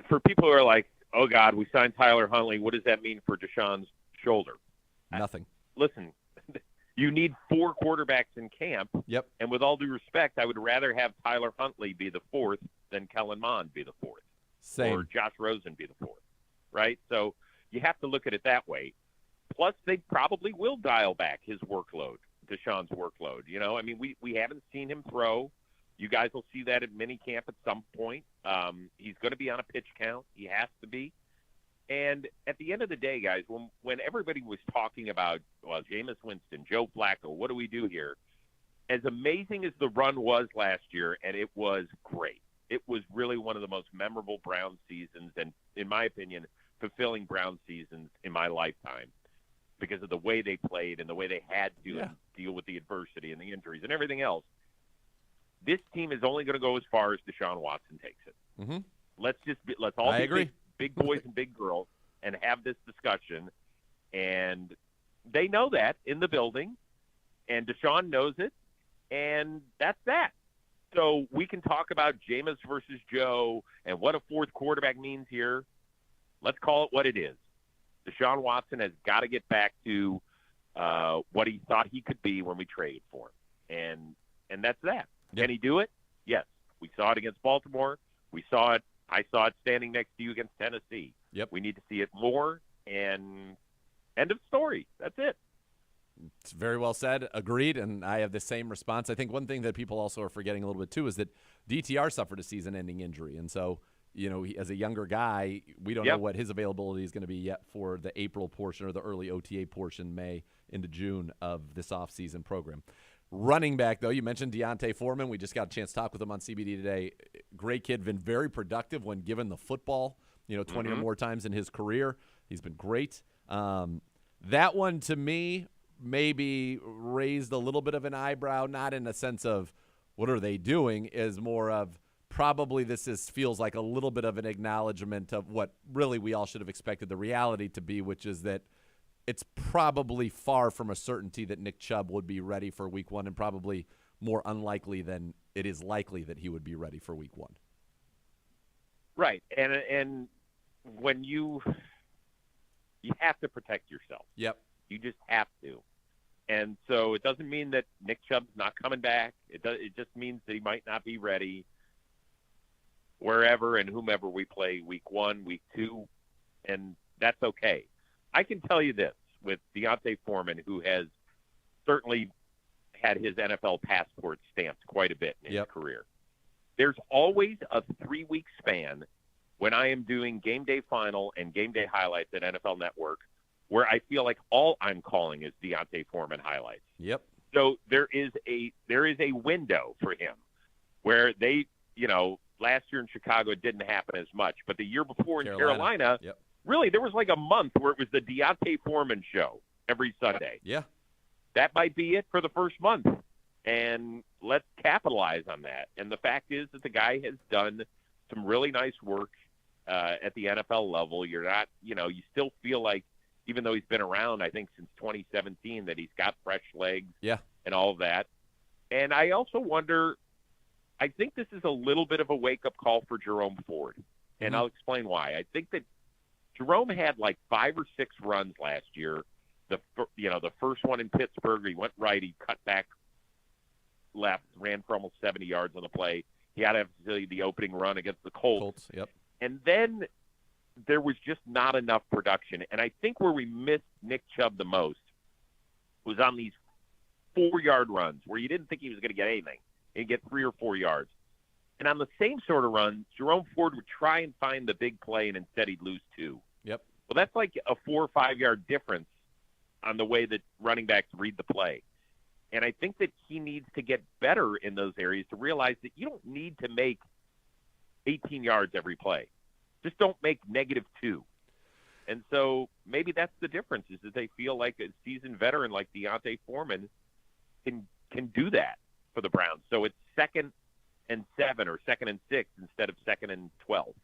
for people who are like, oh, God, we signed Tyler Huntley, what does that mean for Deshaun's shoulder? Nothing. Listen, you need 4 quarterbacks in camp. Yep. And with all due respect, I would rather have Tyler Huntley be the 4th than Kellen Mond be the 4th. Same. Or Josh Rosen be the 4th, right? So you have to look at it that way. Plus, they probably will dial back his workload, Deshaun's workload. I mean, we haven't seen him throw. You guys will see that at minicamp at some point. He's going to be on a pitch count. He has to be. And at the end of the day, guys, when everybody was talking about, well, Jameis Winston, Joe Flacco, what do we do here? As amazing as the run was last year, and it was great, it was really one of the most memorable Browns seasons, and in my opinion, fulfilling Browns seasons in my lifetime because of the way they played and the way they had to deal with the adversity and the injuries and everything else. This team is only going to go as far as Deshaun Watson takes it. Mm-hmm. Let's all be agree. big boys and big girls and have this discussion. And they know that in the building, and Deshaun knows it, and that's that. So we can talk about Jameis versus Joe and what a fourth quarterback means here. Let's call it what it is. Deshaun Watson has got to get back to what he thought he could be when we traded for him. And that's that. Yep. Can he do it? Yes. We saw it against Baltimore. We saw it. I saw it standing next to you against Tennessee. Yep. We need to see it more, and end of story. That's it. It's very well said. Agreed, and I have the same response. I think one thing that people also are forgetting a little bit too is that DTR suffered a season-ending injury, and so as a younger guy, we don't know what his availability is going to be yet for the April portion or the early OTA portion, May into June of this offseason program. Running back, though, you mentioned D'Onta Foreman. We just got a chance to talk with him on CBD today. Great kid, been very productive when given the football, 20 or more times in his career. He's been great. That one, to me, maybe raised a little bit of an eyebrow, not in the sense of what are they doing, is more of probably feels like a little bit of an acknowledgement of what really we all should have expected the reality to be, which is that it's probably far from a certainty that Nick Chubb would be ready for Week 1, and probably more unlikely than it is likely that he would be ready for Week 1. Right, and when you have to protect yourself. Yep. You just have to. And so it doesn't mean that Nick Chubb's not coming back. It just means that he might not be ready wherever and whomever we play Week 1, Week 2, and that's okay. I can tell you this with D'Onta Foreman, who has certainly had his NFL passport stamped quite a bit in his career. There's always a 3-week span when I am doing Game Day Final and Game Day Highlights at NFL Network where I feel like all I'm calling is D'Onta Foreman highlights. Yep. So there is a window for him where they, last year in Chicago it didn't happen as much, but the year before in Carolina really, there was like a month where it was the D'Onta Foreman show every Sunday. Yeah. That might be it for the first month, and let's capitalize on that. And the fact is that the guy has done some really nice work at the NFL level. You're not, you still feel like, even though he's been around, I think, since 2017, that he's got fresh legs and all of that. And I also wonder, I think this is a little bit of a wake-up call for Jerome Ford, and I'll explain why. I think that Jerome had like 5 or 6 runs last year. The first one in Pittsburgh, he went right, he cut back left, ran for almost 70 yards on the play. He had the opening run against the Colts. And then there was just not enough production. And I think where we missed Nick Chubb the most was on these 4-yard runs where you didn't think he was going to get anything. He'd get 3 or 4 yards. And on the same sort of run, Jerome Ford would try and find the big play, and instead he'd lose 2. Yep. Well, that's like a 4 or 5-yard difference on the way that running backs read the play. And I think that he needs to get better in those areas to realize that you don't need to make 18 yards every play. Just don't make -2. And so maybe that's the difference, is that they feel like a seasoned veteran like D'Onta Foreman can do that for the Browns. So it's 2nd and 7 or 2nd and 6 instead of 2nd and 12.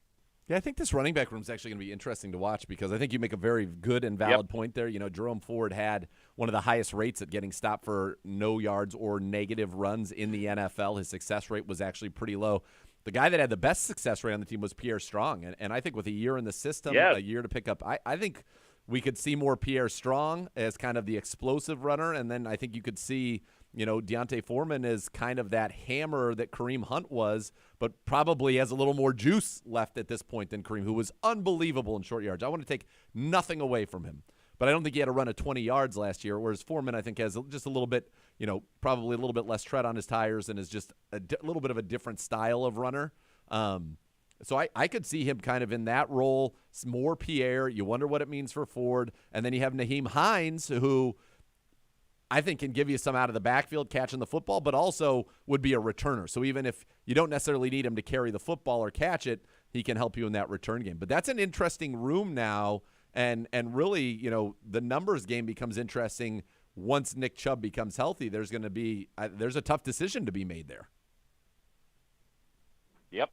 Yeah, I think this running back room is actually going to be interesting to watch, because I think you make a very good and valid point there. Jerome Ford had one of the highest rates at getting stopped for no yards or negative runs in the NFL. His success rate was actually pretty low. The guy that had the best success rate on the team was Pierre Strong, and I think with a year in the system, a year to pick up, I think we could see more Pierre Strong as kind of the explosive runner, and then I think you could see D'Onta Foreman is kind of that hammer that Kareem Hunt was, but probably has a little more juice left at this point than Kareem, who was unbelievable in short yards. I want to take nothing away from him, but I don't think he had a run of 20 yards last year, whereas Foreman, I think, has just a little bit, probably a little bit less tread on his tires and is just a little bit of a different style of runner. So I could see him kind of in that role, more Pierre. You wonder what it means for Ford. And then you have Nyheim Hines, who I think can give you some out of the backfield catching the football, but also would be a returner. So even if you don't necessarily need him to carry the football or catch it, he can help you in that return game. But that's an interesting room now. And really, you know, the numbers game becomes interesting once Nick Chubb becomes healthy. There's going to be there's a tough decision to be made there. Yep.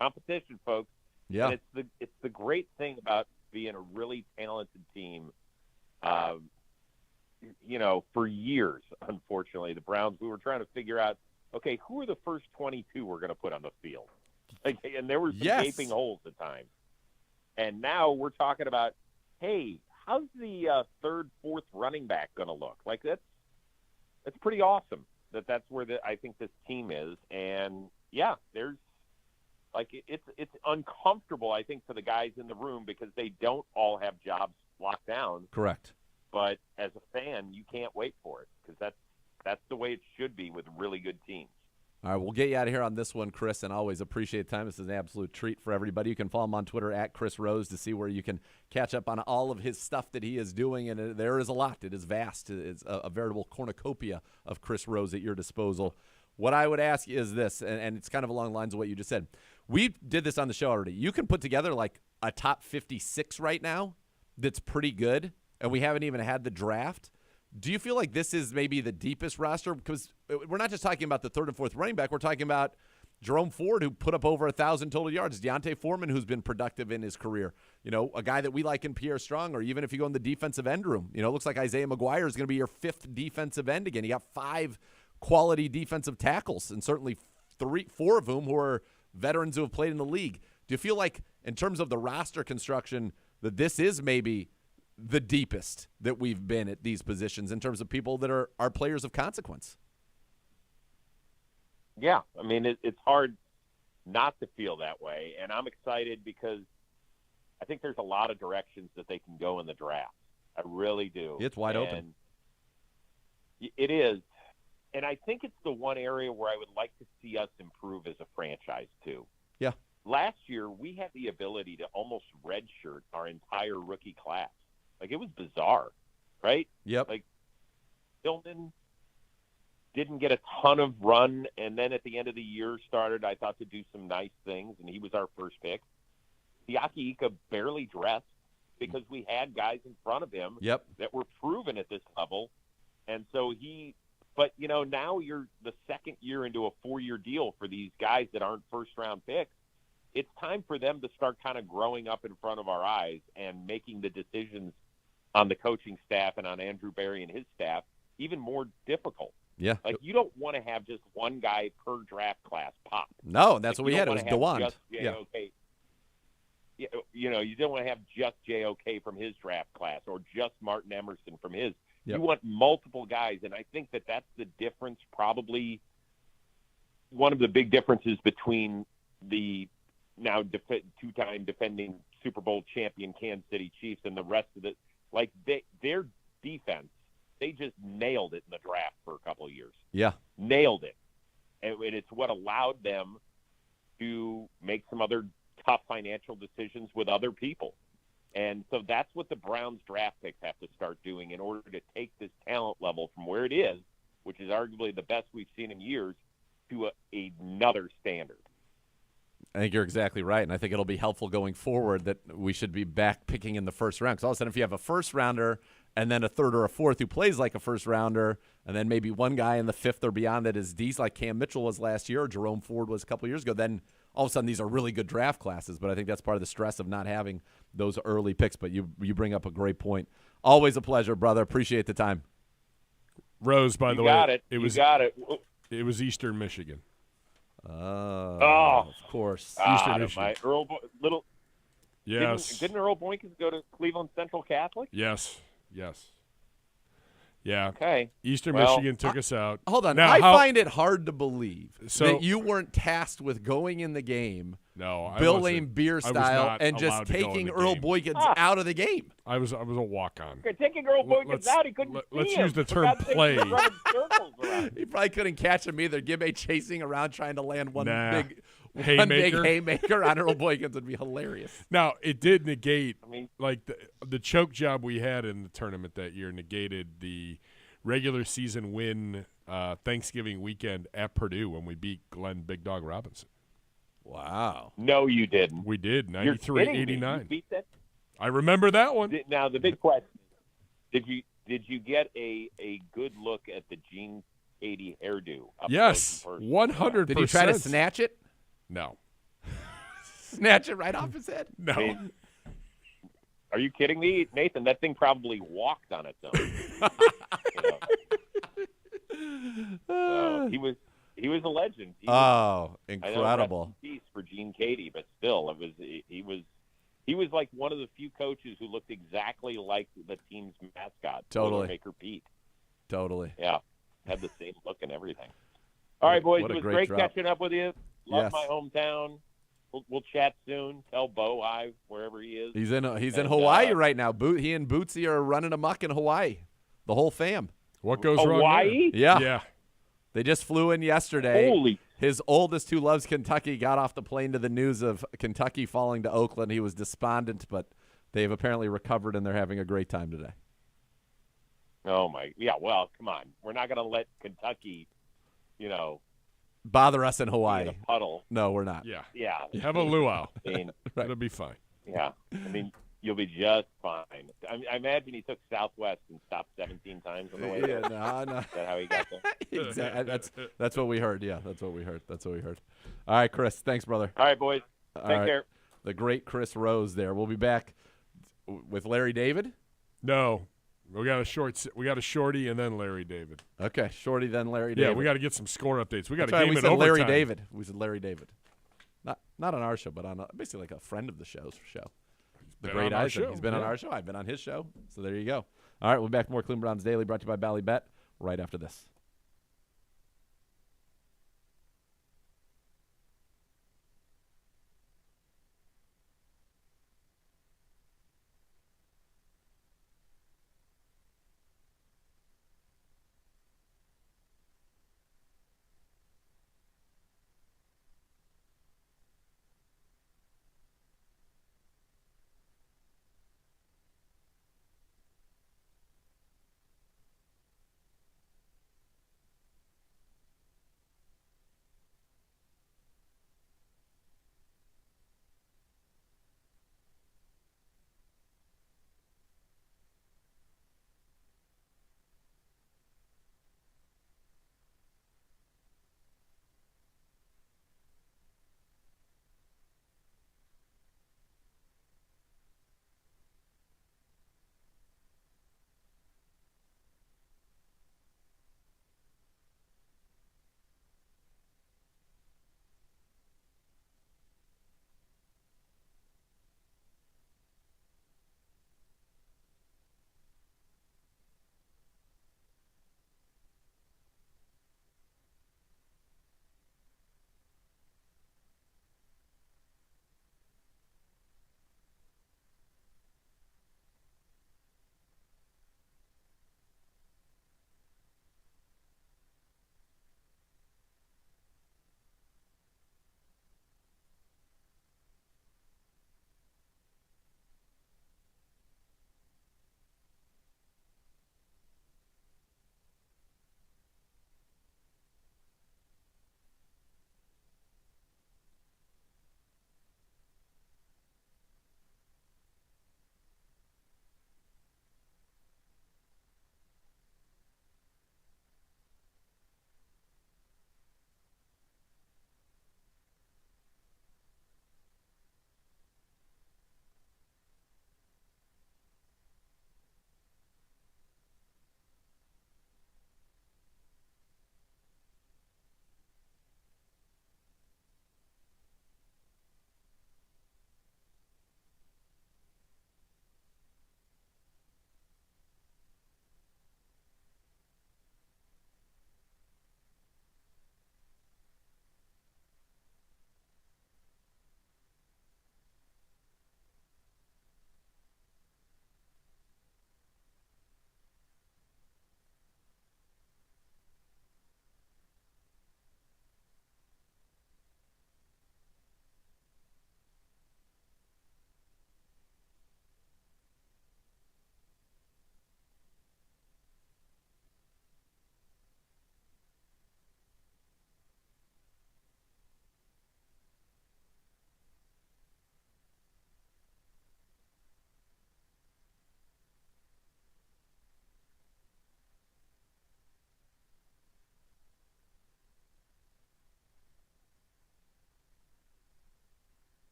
Competition, folks. Yeah. And it's the great thing about being a really talented team. You know, for years, unfortunately, the Browns, we were trying to figure out, okay, who are the first 22 we're going to put on the field? Like, and there were some gaping holes at times. And now we're talking about, hey, how's the third, fourth running back going to look? Like, that's pretty awesome that's where I think this team is. And, yeah, there's, like, it's uncomfortable, I think, for the guys in the room because they don't all have jobs locked down. Correct. But as a fan, you can't wait for it because that's the way it should be with really good teams. All right, we'll get you out of here on this one, Chris, and always appreciate the time. This is an absolute treat for everybody. You can follow him on Twitter at Chris Rose to see where you can catch up on all of his stuff that he is doing, and there is a lot. It is vast. It's a veritable cornucopia of Chris Rose at your disposal. What I would ask is this, and it's kind of along the lines of what you just said. We did this on the show already. You can put together like a top 56 right now that's pretty good, and we haven't even had the draft. Do you feel like this is maybe the deepest roster? Because we're not just talking about the third and fourth running back. We're talking about Jerome Ford, who put up over 1,000 total yards. Deontay Foreman, who's been productive in his career. You know, a guy that we like in Pierre Strong, or even if you go in the defensive end room. You know, it looks like Isaiah McGuire is going to be your fifth defensive end again. You got 5 quality defensive tackles, and certainly 4 of whom who are veterans who have played in the league. Do you feel like, in terms of the roster construction, that this is maybe the deepest that we've been at these positions in terms of people that are players of consequence? Yeah, I mean, it's hard not to feel that way, and I'm excited because I think there's a lot of directions that they can go in the draft. I really do. It's wide open. It is, and I think it's the one area where I would like to see us improve as a franchise too. Yeah. Last year, we had the ability to almost redshirt our entire rookie class. Like, it was bizarre, right? Yep. Like, Tillman didn't get a ton of run, and then at the end of the year started, I thought, to do some nice things, and he was our first pick. Siaki Ika barely dressed because we had guys in front of him that were proven at this level. And so but, you know, now you're the second year into a 4-year deal for these guys that aren't first-round picks. It's time for them to start kind of growing up in front of our eyes and making the decisions on the coaching staff and on Andrew Berry and his staff even more difficult. Yeah. Like, you don't want to have just one guy per draft class pop. No, that's like, what we had. It was DeWand. Yeah. You know, you don't want to have just JOK from his draft class or just Martin Emerson from his. Yep. You want multiple guys, and I think that's the difference, probably one of the big differences between the now 2-time defending Super Bowl champion Kansas City Chiefs and the rest of it. Like, their defense, they just nailed it in the draft for a couple of years. Yeah. Nailed it. And it's what allowed them to make some other tough financial decisions with other people. And so that's what the Browns draft picks have to start doing in order to take this talent level from where it is, which is arguably the best we've seen in years, to another standard. I think you're exactly right, and I think it'll be helpful going forward that we should be back picking in the first round. Because all of a sudden, if you have a first-rounder and then a third or a fourth who plays like a first-rounder, and then maybe one guy in the fifth or beyond that is D's like Cam Mitchell was last year or Jerome Ford was a couple of years ago, then all of a sudden these are really good draft classes. But I think that's part of the stress of not having those early picks. But you bring up a great point. Always a pleasure, brother. Appreciate the time. Rose, by the way, got it. It was Eastern Michigan. Of course. Eastern Michigan. Yes. Didn't Earl Boykins go to Cleveland Central Catholic? Yes. Yeah. Okay. Eastern Michigan took us out. Hold on. Now, I find it hard to believe So- that you weren't tasked with going in the game, No, I Bill wasn't. Lane beer I was style, not and just allowed to go in taking the Earl game. Boykins out of the game. I was a walk-on. Taking Earl Boykins Let's- out, he couldn't let's see him. use the For term God's sake, play. he was running circles around. He probably couldn't catch him either. Gibbe chasing around trying to land one Nah. big One big haymaker. haymaker on Earl Boykins would be hilarious. Now, it did negate, I mean, like, the choke job we had in the tournament that year negated the regular season win Thanksgiving weekend at Purdue when we beat Glenn Big Dog Robinson. Wow. no, you didn't. We did, You're kidding me. 93-89. You beat that? I remember that one. Now the big question: Did you get a good look at the Gene Katie hairdo? Up Yes, close and personal? 100%. Did you try to snatch it? No. Snatch it right off his head? No. I mean, are you kidding me, Nathan? That thing probably walked on its own. He was a legend. He was, Oh, I know, incredible. rest in peace for Gene Katie, but still, he was like one of the few coaches who looked exactly like the team's mascot, Totally. Maker Pete. Totally. Yeah, had the same look and everything. All right, boys, what a it was great great drop. catching up with you. Love Yes. my hometown. We'll chat soon. Tell Bo hi wherever he is. He's in And, Hawaii right now. He and Bootsy are running amok in Hawaii. The whole fam. What goes wrong there? Hawaii? Yeah. Yeah. They just flew in yesterday. Holy! His oldest, who loves Kentucky, got off the plane to the news of Kentucky falling to Oakland. He was despondent, but they've apparently recovered and they're having a great time today. Oh my! Yeah. Well, come on. We're not going to let Kentucky, Bother us in be Hawaii. in a puddle. No, we're not. Yeah. Yeah. Have a luau. I mean, Right. It'll be fine. yeah. I mean, you'll be just fine. I imagine he took Southwest and stopped 17 times on the way there. Yeah, no. Is that how he got there? Exactly. That's what we heard. Yeah, that's what we heard. All right, Chris. Thanks, brother. All right, boys. All Take right. care. The great Chris Rose there. We'll be back with Larry David. No. We got a shorty and then Larry David. Okay, Shorty, then Larry David. Yeah, we got to get some score updates. We got That's a right, game we in said overtime. Larry David. We said Larry David. Not on our show, but on basically like a friend of the show's show. The been great on our Eisen. show, He's been on yeah. our show. I've been on his show. So there you go. All right, we'll be back with more Cleveland Browns Daily, brought to you by Bally Bet, right after this.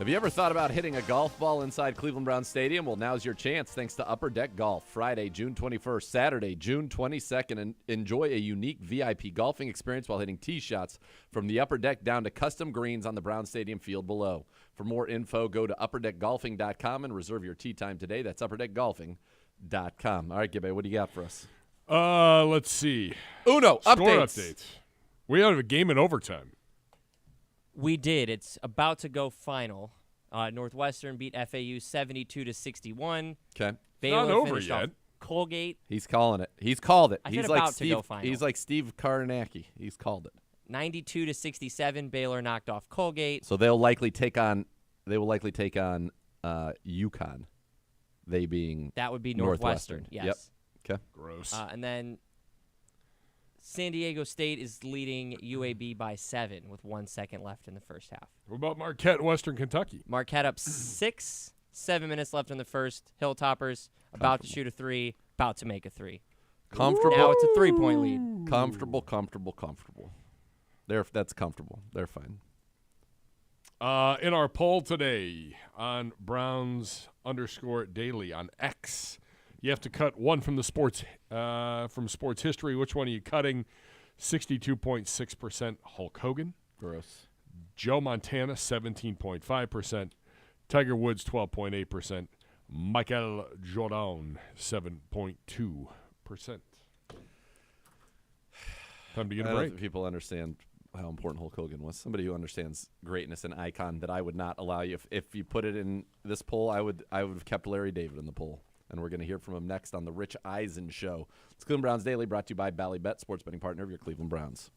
Have you ever thought about hitting a golf ball inside Cleveland Browns Stadium? Well, now's your chance thanks to Upper Deck Golf. Friday, June 21st, Saturday, June 22nd, and enjoy a unique VIP golfing experience while hitting tee shots from the Upper Deck down to custom greens on the Brown Stadium field below. For more info, go to upperdeckgolfing.com and reserve your tee time today. That's upperdeckgolfing.com. All right, Gibby, what do you got for us? Let's see. Uno, Score updates. updates. We have a game in overtime. We did. It's about to go final. Northwestern beat FAU 72-61. Okay. Baylor Not over finished off yet. Colgate He's calling it. He's called it. I He's said like about to Steve. go final. He's like Steve Karnacki. He's called it. 92-67. Baylor knocked off Colgate. So they'll likely take on. They will likely take on UConn. They being That would be Northwestern. Northwestern. Yes. Yep. Okay. Gross. And then San Diego State is leading UAB by 7 with 1 second left in the first half. What about Marquette, Western Kentucky? Marquette up 6, 7 minutes left in the first. Hilltoppers about to shoot a 3, about to make a 3. Comfortable. Now it's a 3-point lead. Comfortable. That's comfortable. They're fine. In our poll today on Browns_daily on X, you have to cut one from the sports history. Which one are you cutting? 62.6% Hulk Hogan. Gross. Joe Montana, 17.5%. Tiger Woods, 12.8%. Michael Jordan, 7.2%. Time to get I a don't break. think people understand how important Hulk Hogan was. Somebody who understands greatness and icon that I would not allow you. If you put it in this poll, I would have kept Larry David in the poll. And we're going to hear from him next on the Rich Eisen Show. It's Cleveland Browns Daily, brought to you by Ballybet, sports betting partner of your Cleveland Browns.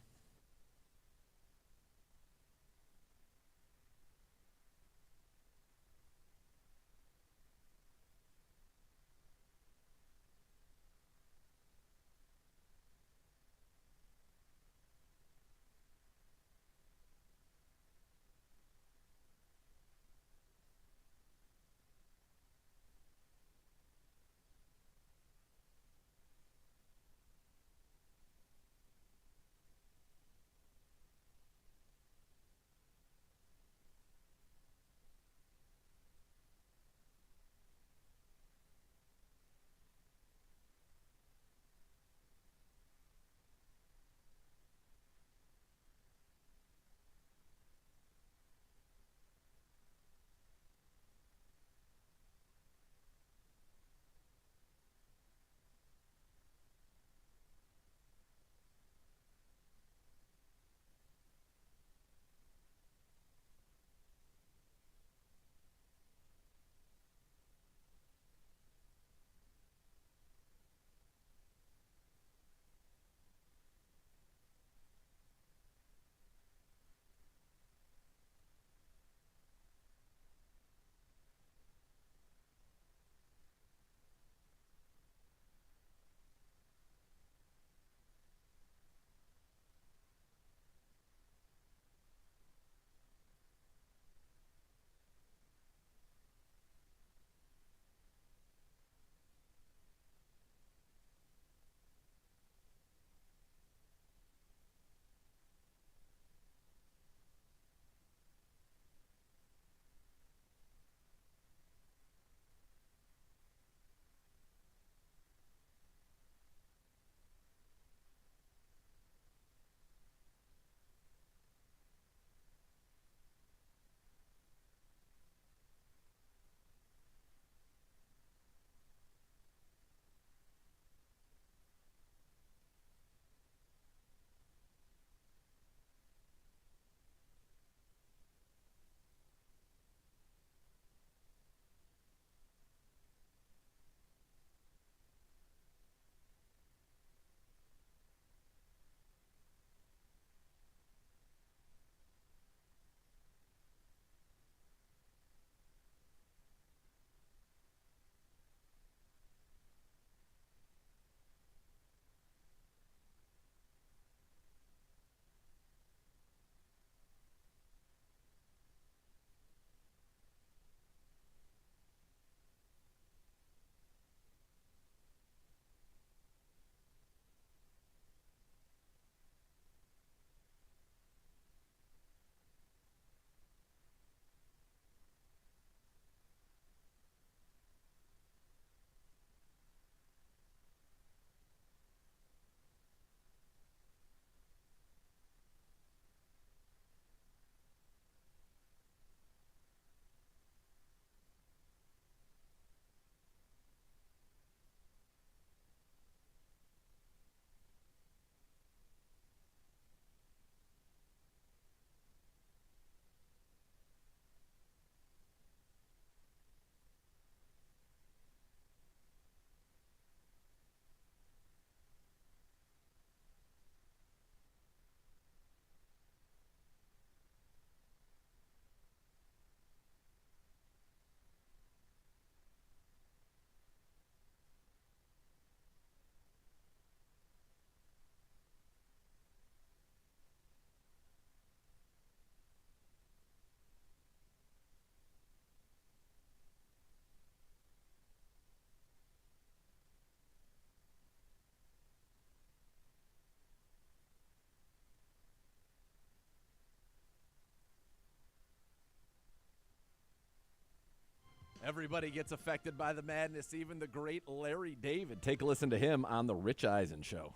Everybody gets affected by the madness, even the great Larry David. Take a listen to him on the Rich Eisen Show.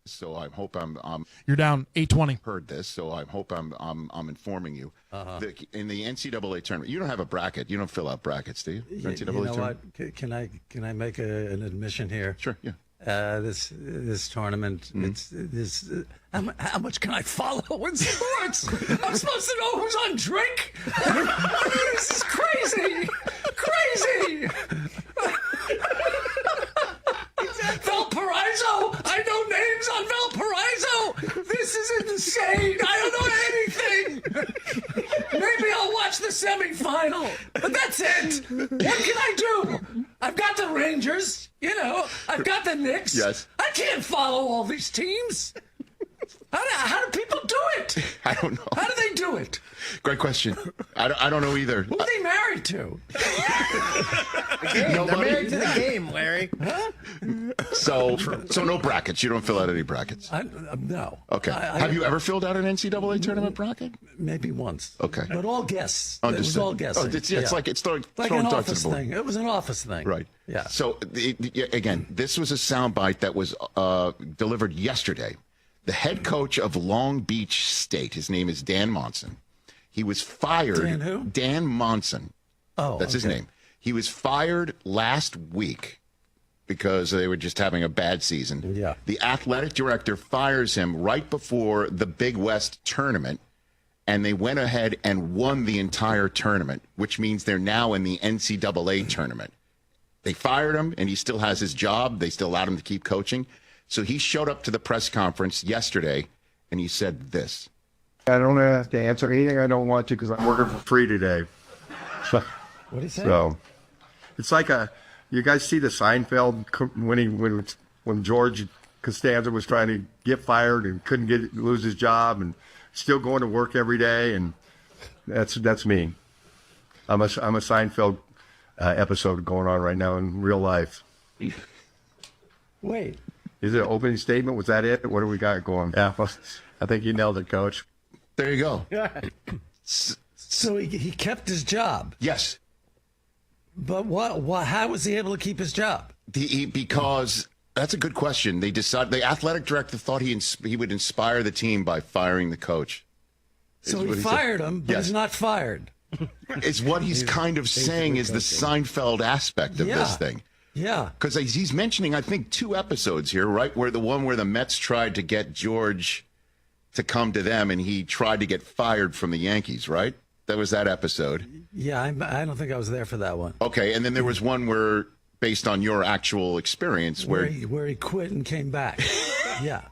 So I hope I'm You're down 820. heard this. So I hope I'm informing you. In the NCAA tournament, you don't have a bracket. You don't fill out brackets, do you? For NCAA You know tournament? what? Can I make an admission here? Sure. Yeah. This tournament, how much can I follow in sports? I'm supposed to know who's on drink. I mean, this is crazy. Valparaiso. I know names on Valparaiso. This is insane. I don't know anything. Maybe I'll watch the semifinal, but that's it. What can I do? I've got the Rangers. I've got the Knicks. Yes. I can't follow all these teams. How do people do it? I don't know. How do they do it? Great question. I don't know either. Who are they married to? They're married to the game, Larry. So no brackets. You don't fill out any brackets. No. Okay. Have you ever filled out an NCAA tournament bracket? Maybe once. Okay. But all guests. It was Understood. all guessing. Oh, it's like it's throwing like darts an at the office board. thing. It was an office thing. Right. Yeah. So again, this was a soundbite that was delivered yesterday. The head coach of Long Beach State, his name is Dan Monson. He was fired. Dan who? Dan Monson. Oh, That's his name. He was fired last week because they were just having a bad season. Yeah. The athletic director fires him right before the Big West tournament, and they went ahead and won the entire tournament, which means they're now in the NCAA tournament. They fired him, and he still has his job. They still allowed him to keep coaching. So he showed up to the press conference yesterday, and he said this. I don't have to answer anything I don't want to because I'm working for free today. What did he say? So it's like you guys see the Seinfeld when George Costanza was trying to get fired and couldn't lose his job and still going to work every day, and that's me. I'm a Seinfeld episode going on right now in real life. Wait. Is it an opening statement? Was that it? What do we got going? Yeah, I think you nailed it, Coach. There you go. So he kept his job. Yes. But how was he able to keep his job? Because that's a good question. They decided the athletic director thought he would inspire the team by firing the coach. So he fired him, but Yes. he's not fired. It's what he's kind of saying is the Seinfeld aspect of this thing. Yeah. Because he's mentioning, I think, 2 episodes here, right? Where the Mets tried to get George to come to them, and he tried to get fired from the Yankees, right? That was that episode. Yeah, I don't think I was there for that one. Okay, and then there was one where, based on your actual experience, where he quit and came back. Yeah,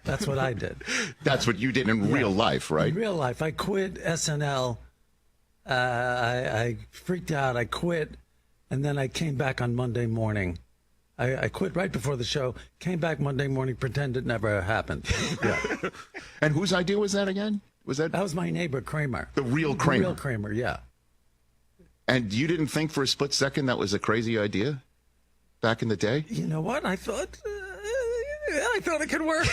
that's what I did. that's what you did in real life, right? In real life, I quit SNL. I freaked out. I quit, and then I came back on Monday morning. I quit right before the show, came back Monday morning, pretend it never happened. Yeah. And whose idea was that again? That was my neighbor, Kramer. The real Kramer? The real Kramer, yeah. And you didn't think for a split second that was a crazy idea back in the day? You know what? I thought it could work.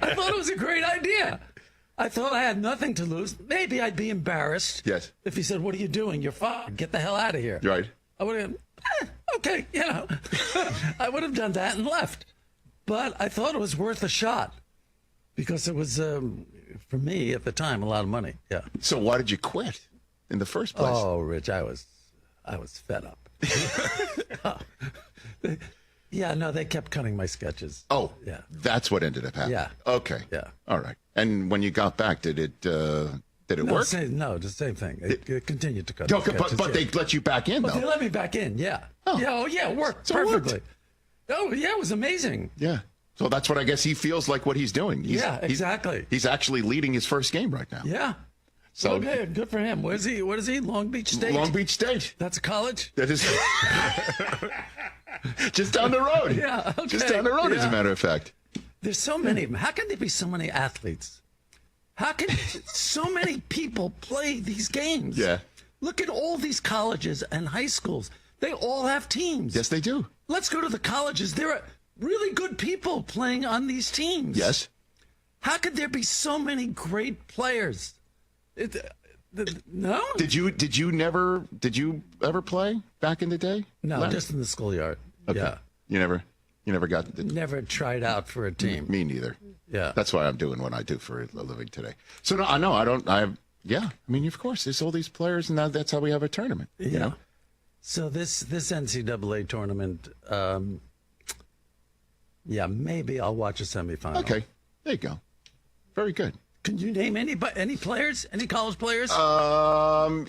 I thought it was a great idea. I thought I had nothing to lose. Maybe I'd be embarrassed. Yes. If he said, "What are you doing? You're fired. Get the hell out of here." Right. I would have, okay, I would have done that and left. But I thought it was worth a shot because it was, for me at the time, a lot of money. Yeah. So why did you quit in the first place? Oh, Rich, I was fed up. Yeah, no, they kept cutting my sketches. Oh, yeah. That's what ended up happening. Yeah. Okay. Yeah. All right. And when you got back, did it work? The same thing. It continued to cut. No, sketches, but they let you back in, But though. they let me back in. Yeah. Oh. Yeah. It worked So it worked. perfectly. Oh, yeah, it was amazing. Yeah. So that's what I guess he feels like what he's doing. Exactly. He's actually leading his first game right now. Yeah. So okay, good for him. What is he? Long Beach State. Long Beach State. That's a college. That is just down the road. Yeah. Okay. Just down the road, as a matter of fact. There's so many of them. How can there be so many athletes? How can so many people play these games? Yeah. Look at all these colleges and high schools. They all have teams. Yes, they do. Let's go to the colleges. There are really good people playing on these teams. Yes. How could there be so many great players? No? Did you ever play back in the day? No, Larry? just in the schoolyard. Okay. Yeah. You never got Never tried out for a team. me neither. Yeah. That's why I'm doing what I do for a living today. So no, I don't. Yeah. I mean, of course, there's all these players, and now that's how we have a tournament. Yeah. You know? So this NCAA tournament, maybe I'll watch a semifinal. Okay. There you go. Very good. Can you name any players? Any college players?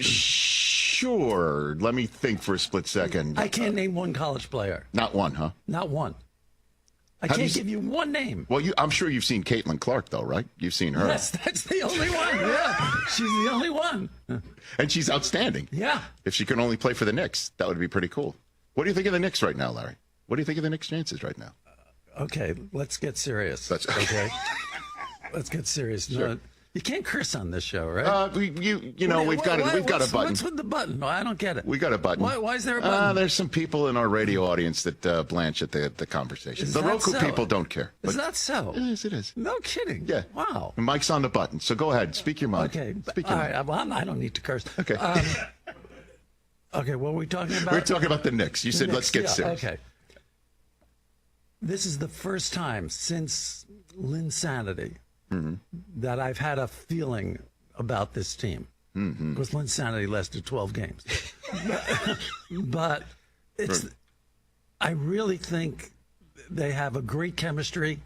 Sure. Let me think for a split second. I can't name one college player. Not one, huh? Not one. I Have can't you give you one name. Well, I'm sure you've seen Caitlin Clark, though, right? You've seen her. Yes, that's the only one. Yeah, she's the only one. And she's outstanding. Yeah. If she could only play for the Knicks, that would be pretty cool. What do you think of the Knicks right now, Larry? What do you think of the Knicks' chances right now? Okay, let's get serious. That's okay. Let's get serious. Sure. No, you can't curse on this show, right? We've got a button. What's with the button? No, I don't get it. We got a button. Why is there a button? There's some people in our radio audience that blanch at the conversation. Is The that Roku so? people don't care. Is that so? Yes, it is. No kidding. Yeah. Wow. And Mike's on the button, so go ahead. Speak your mind. Okay. Speak All your right. mind. Well, I don't need to curse. Okay. Okay. What were we talking about? We're talking about the Knicks. You said The let's Knicks, get serious. Okay. This is the first time since Linsanity that I've had a feeling about this team. Because Linsanity lasted 12 games. But it's. Right. I really think they have a great chemistry.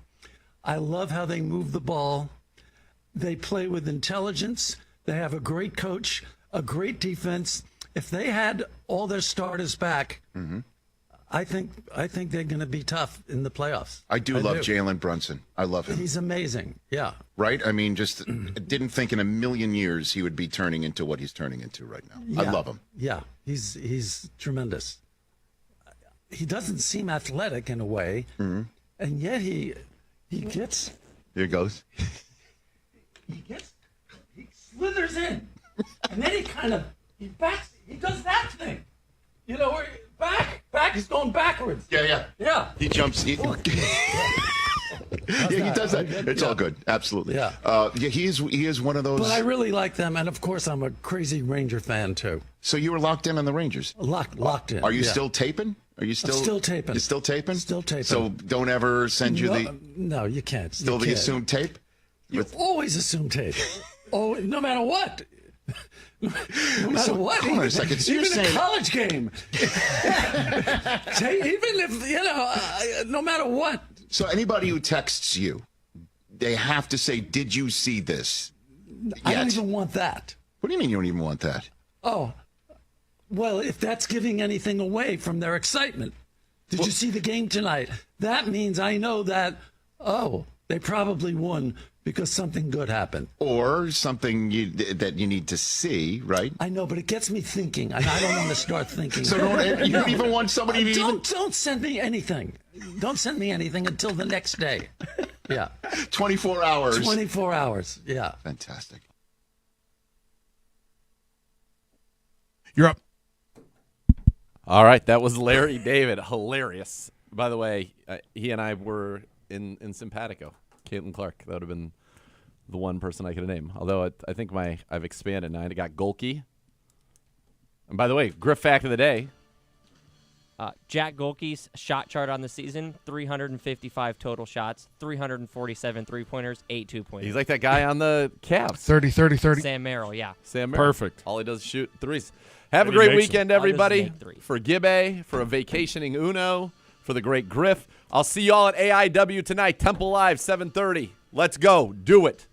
I love how they move the ball. They play with intelligence. They have a great coach, a great defense. If they had all their starters back, I think they're going to be tough in the playoffs. I do love Jalen Brunson. I love him. He's amazing. Yeah. Right? I mean, just didn't think in a million years he would be turning into what he's turning into right now. I Yeah. love him. Yeah. He's tremendous. He doesn't seem athletic in a way, and yet he gets Here goes. he slithers in, and then he does that thing. You know, where he's going backwards. Yeah. Yeah. He jumps. Yeah, he does that. It's all good. Absolutely. Yeah. He is one of those. But I really like them, and of course I'm a crazy Ranger fan too. So you were locked in on the Rangers. Locked in. Are you yeah. still taping? Are you still? I'm still taping. You're still taping? Still taping. So don't ever send you the No, you can't. still you the can't. assumed tape. You always assume tape. Oh, no matter what. No matter what. hold on a second. So you're even saying- a college game. Even if, no matter what. So anybody who texts you, they have to say, "Did you see this?" I don't Yet. even want that. What do you mean you don't even want that? Oh, well, if that's giving anything away from their excitement. Did you see the game tonight? That means I know that, they probably won because something good happened. Or something that you need to see, right? I know, but it gets me thinking, and I don't want to start thinking. So you don't even want somebody to even Don't send me anything. Don't send me anything until the next day. Yeah. 24 hours. 24 hours. Yeah. Fantastic. You're up. All right, that was Larry David. Hilarious. By the way, he and I were in simpatico. Caitlin Clark. That would have been the one person I could name. Although I think I've expanded now. I got Golke. And by the way, Griff fact of the day. Jack Golke's shot chart on the season: 355 total shots, 347 3-pointers, 8 2-pointers. He's like that guy on the Cavs. 30. Sam Merrill, yeah. Sam Merrill. Perfect. All he does is shoot threes. Have a And he great makes weekend, them. All he does is everybody. make threes. For Gibbe, for a vacationing Uno, for the great Griff. I'll see y'all at AIW tonight. Temple Live, 7:30. Let's go. Do it.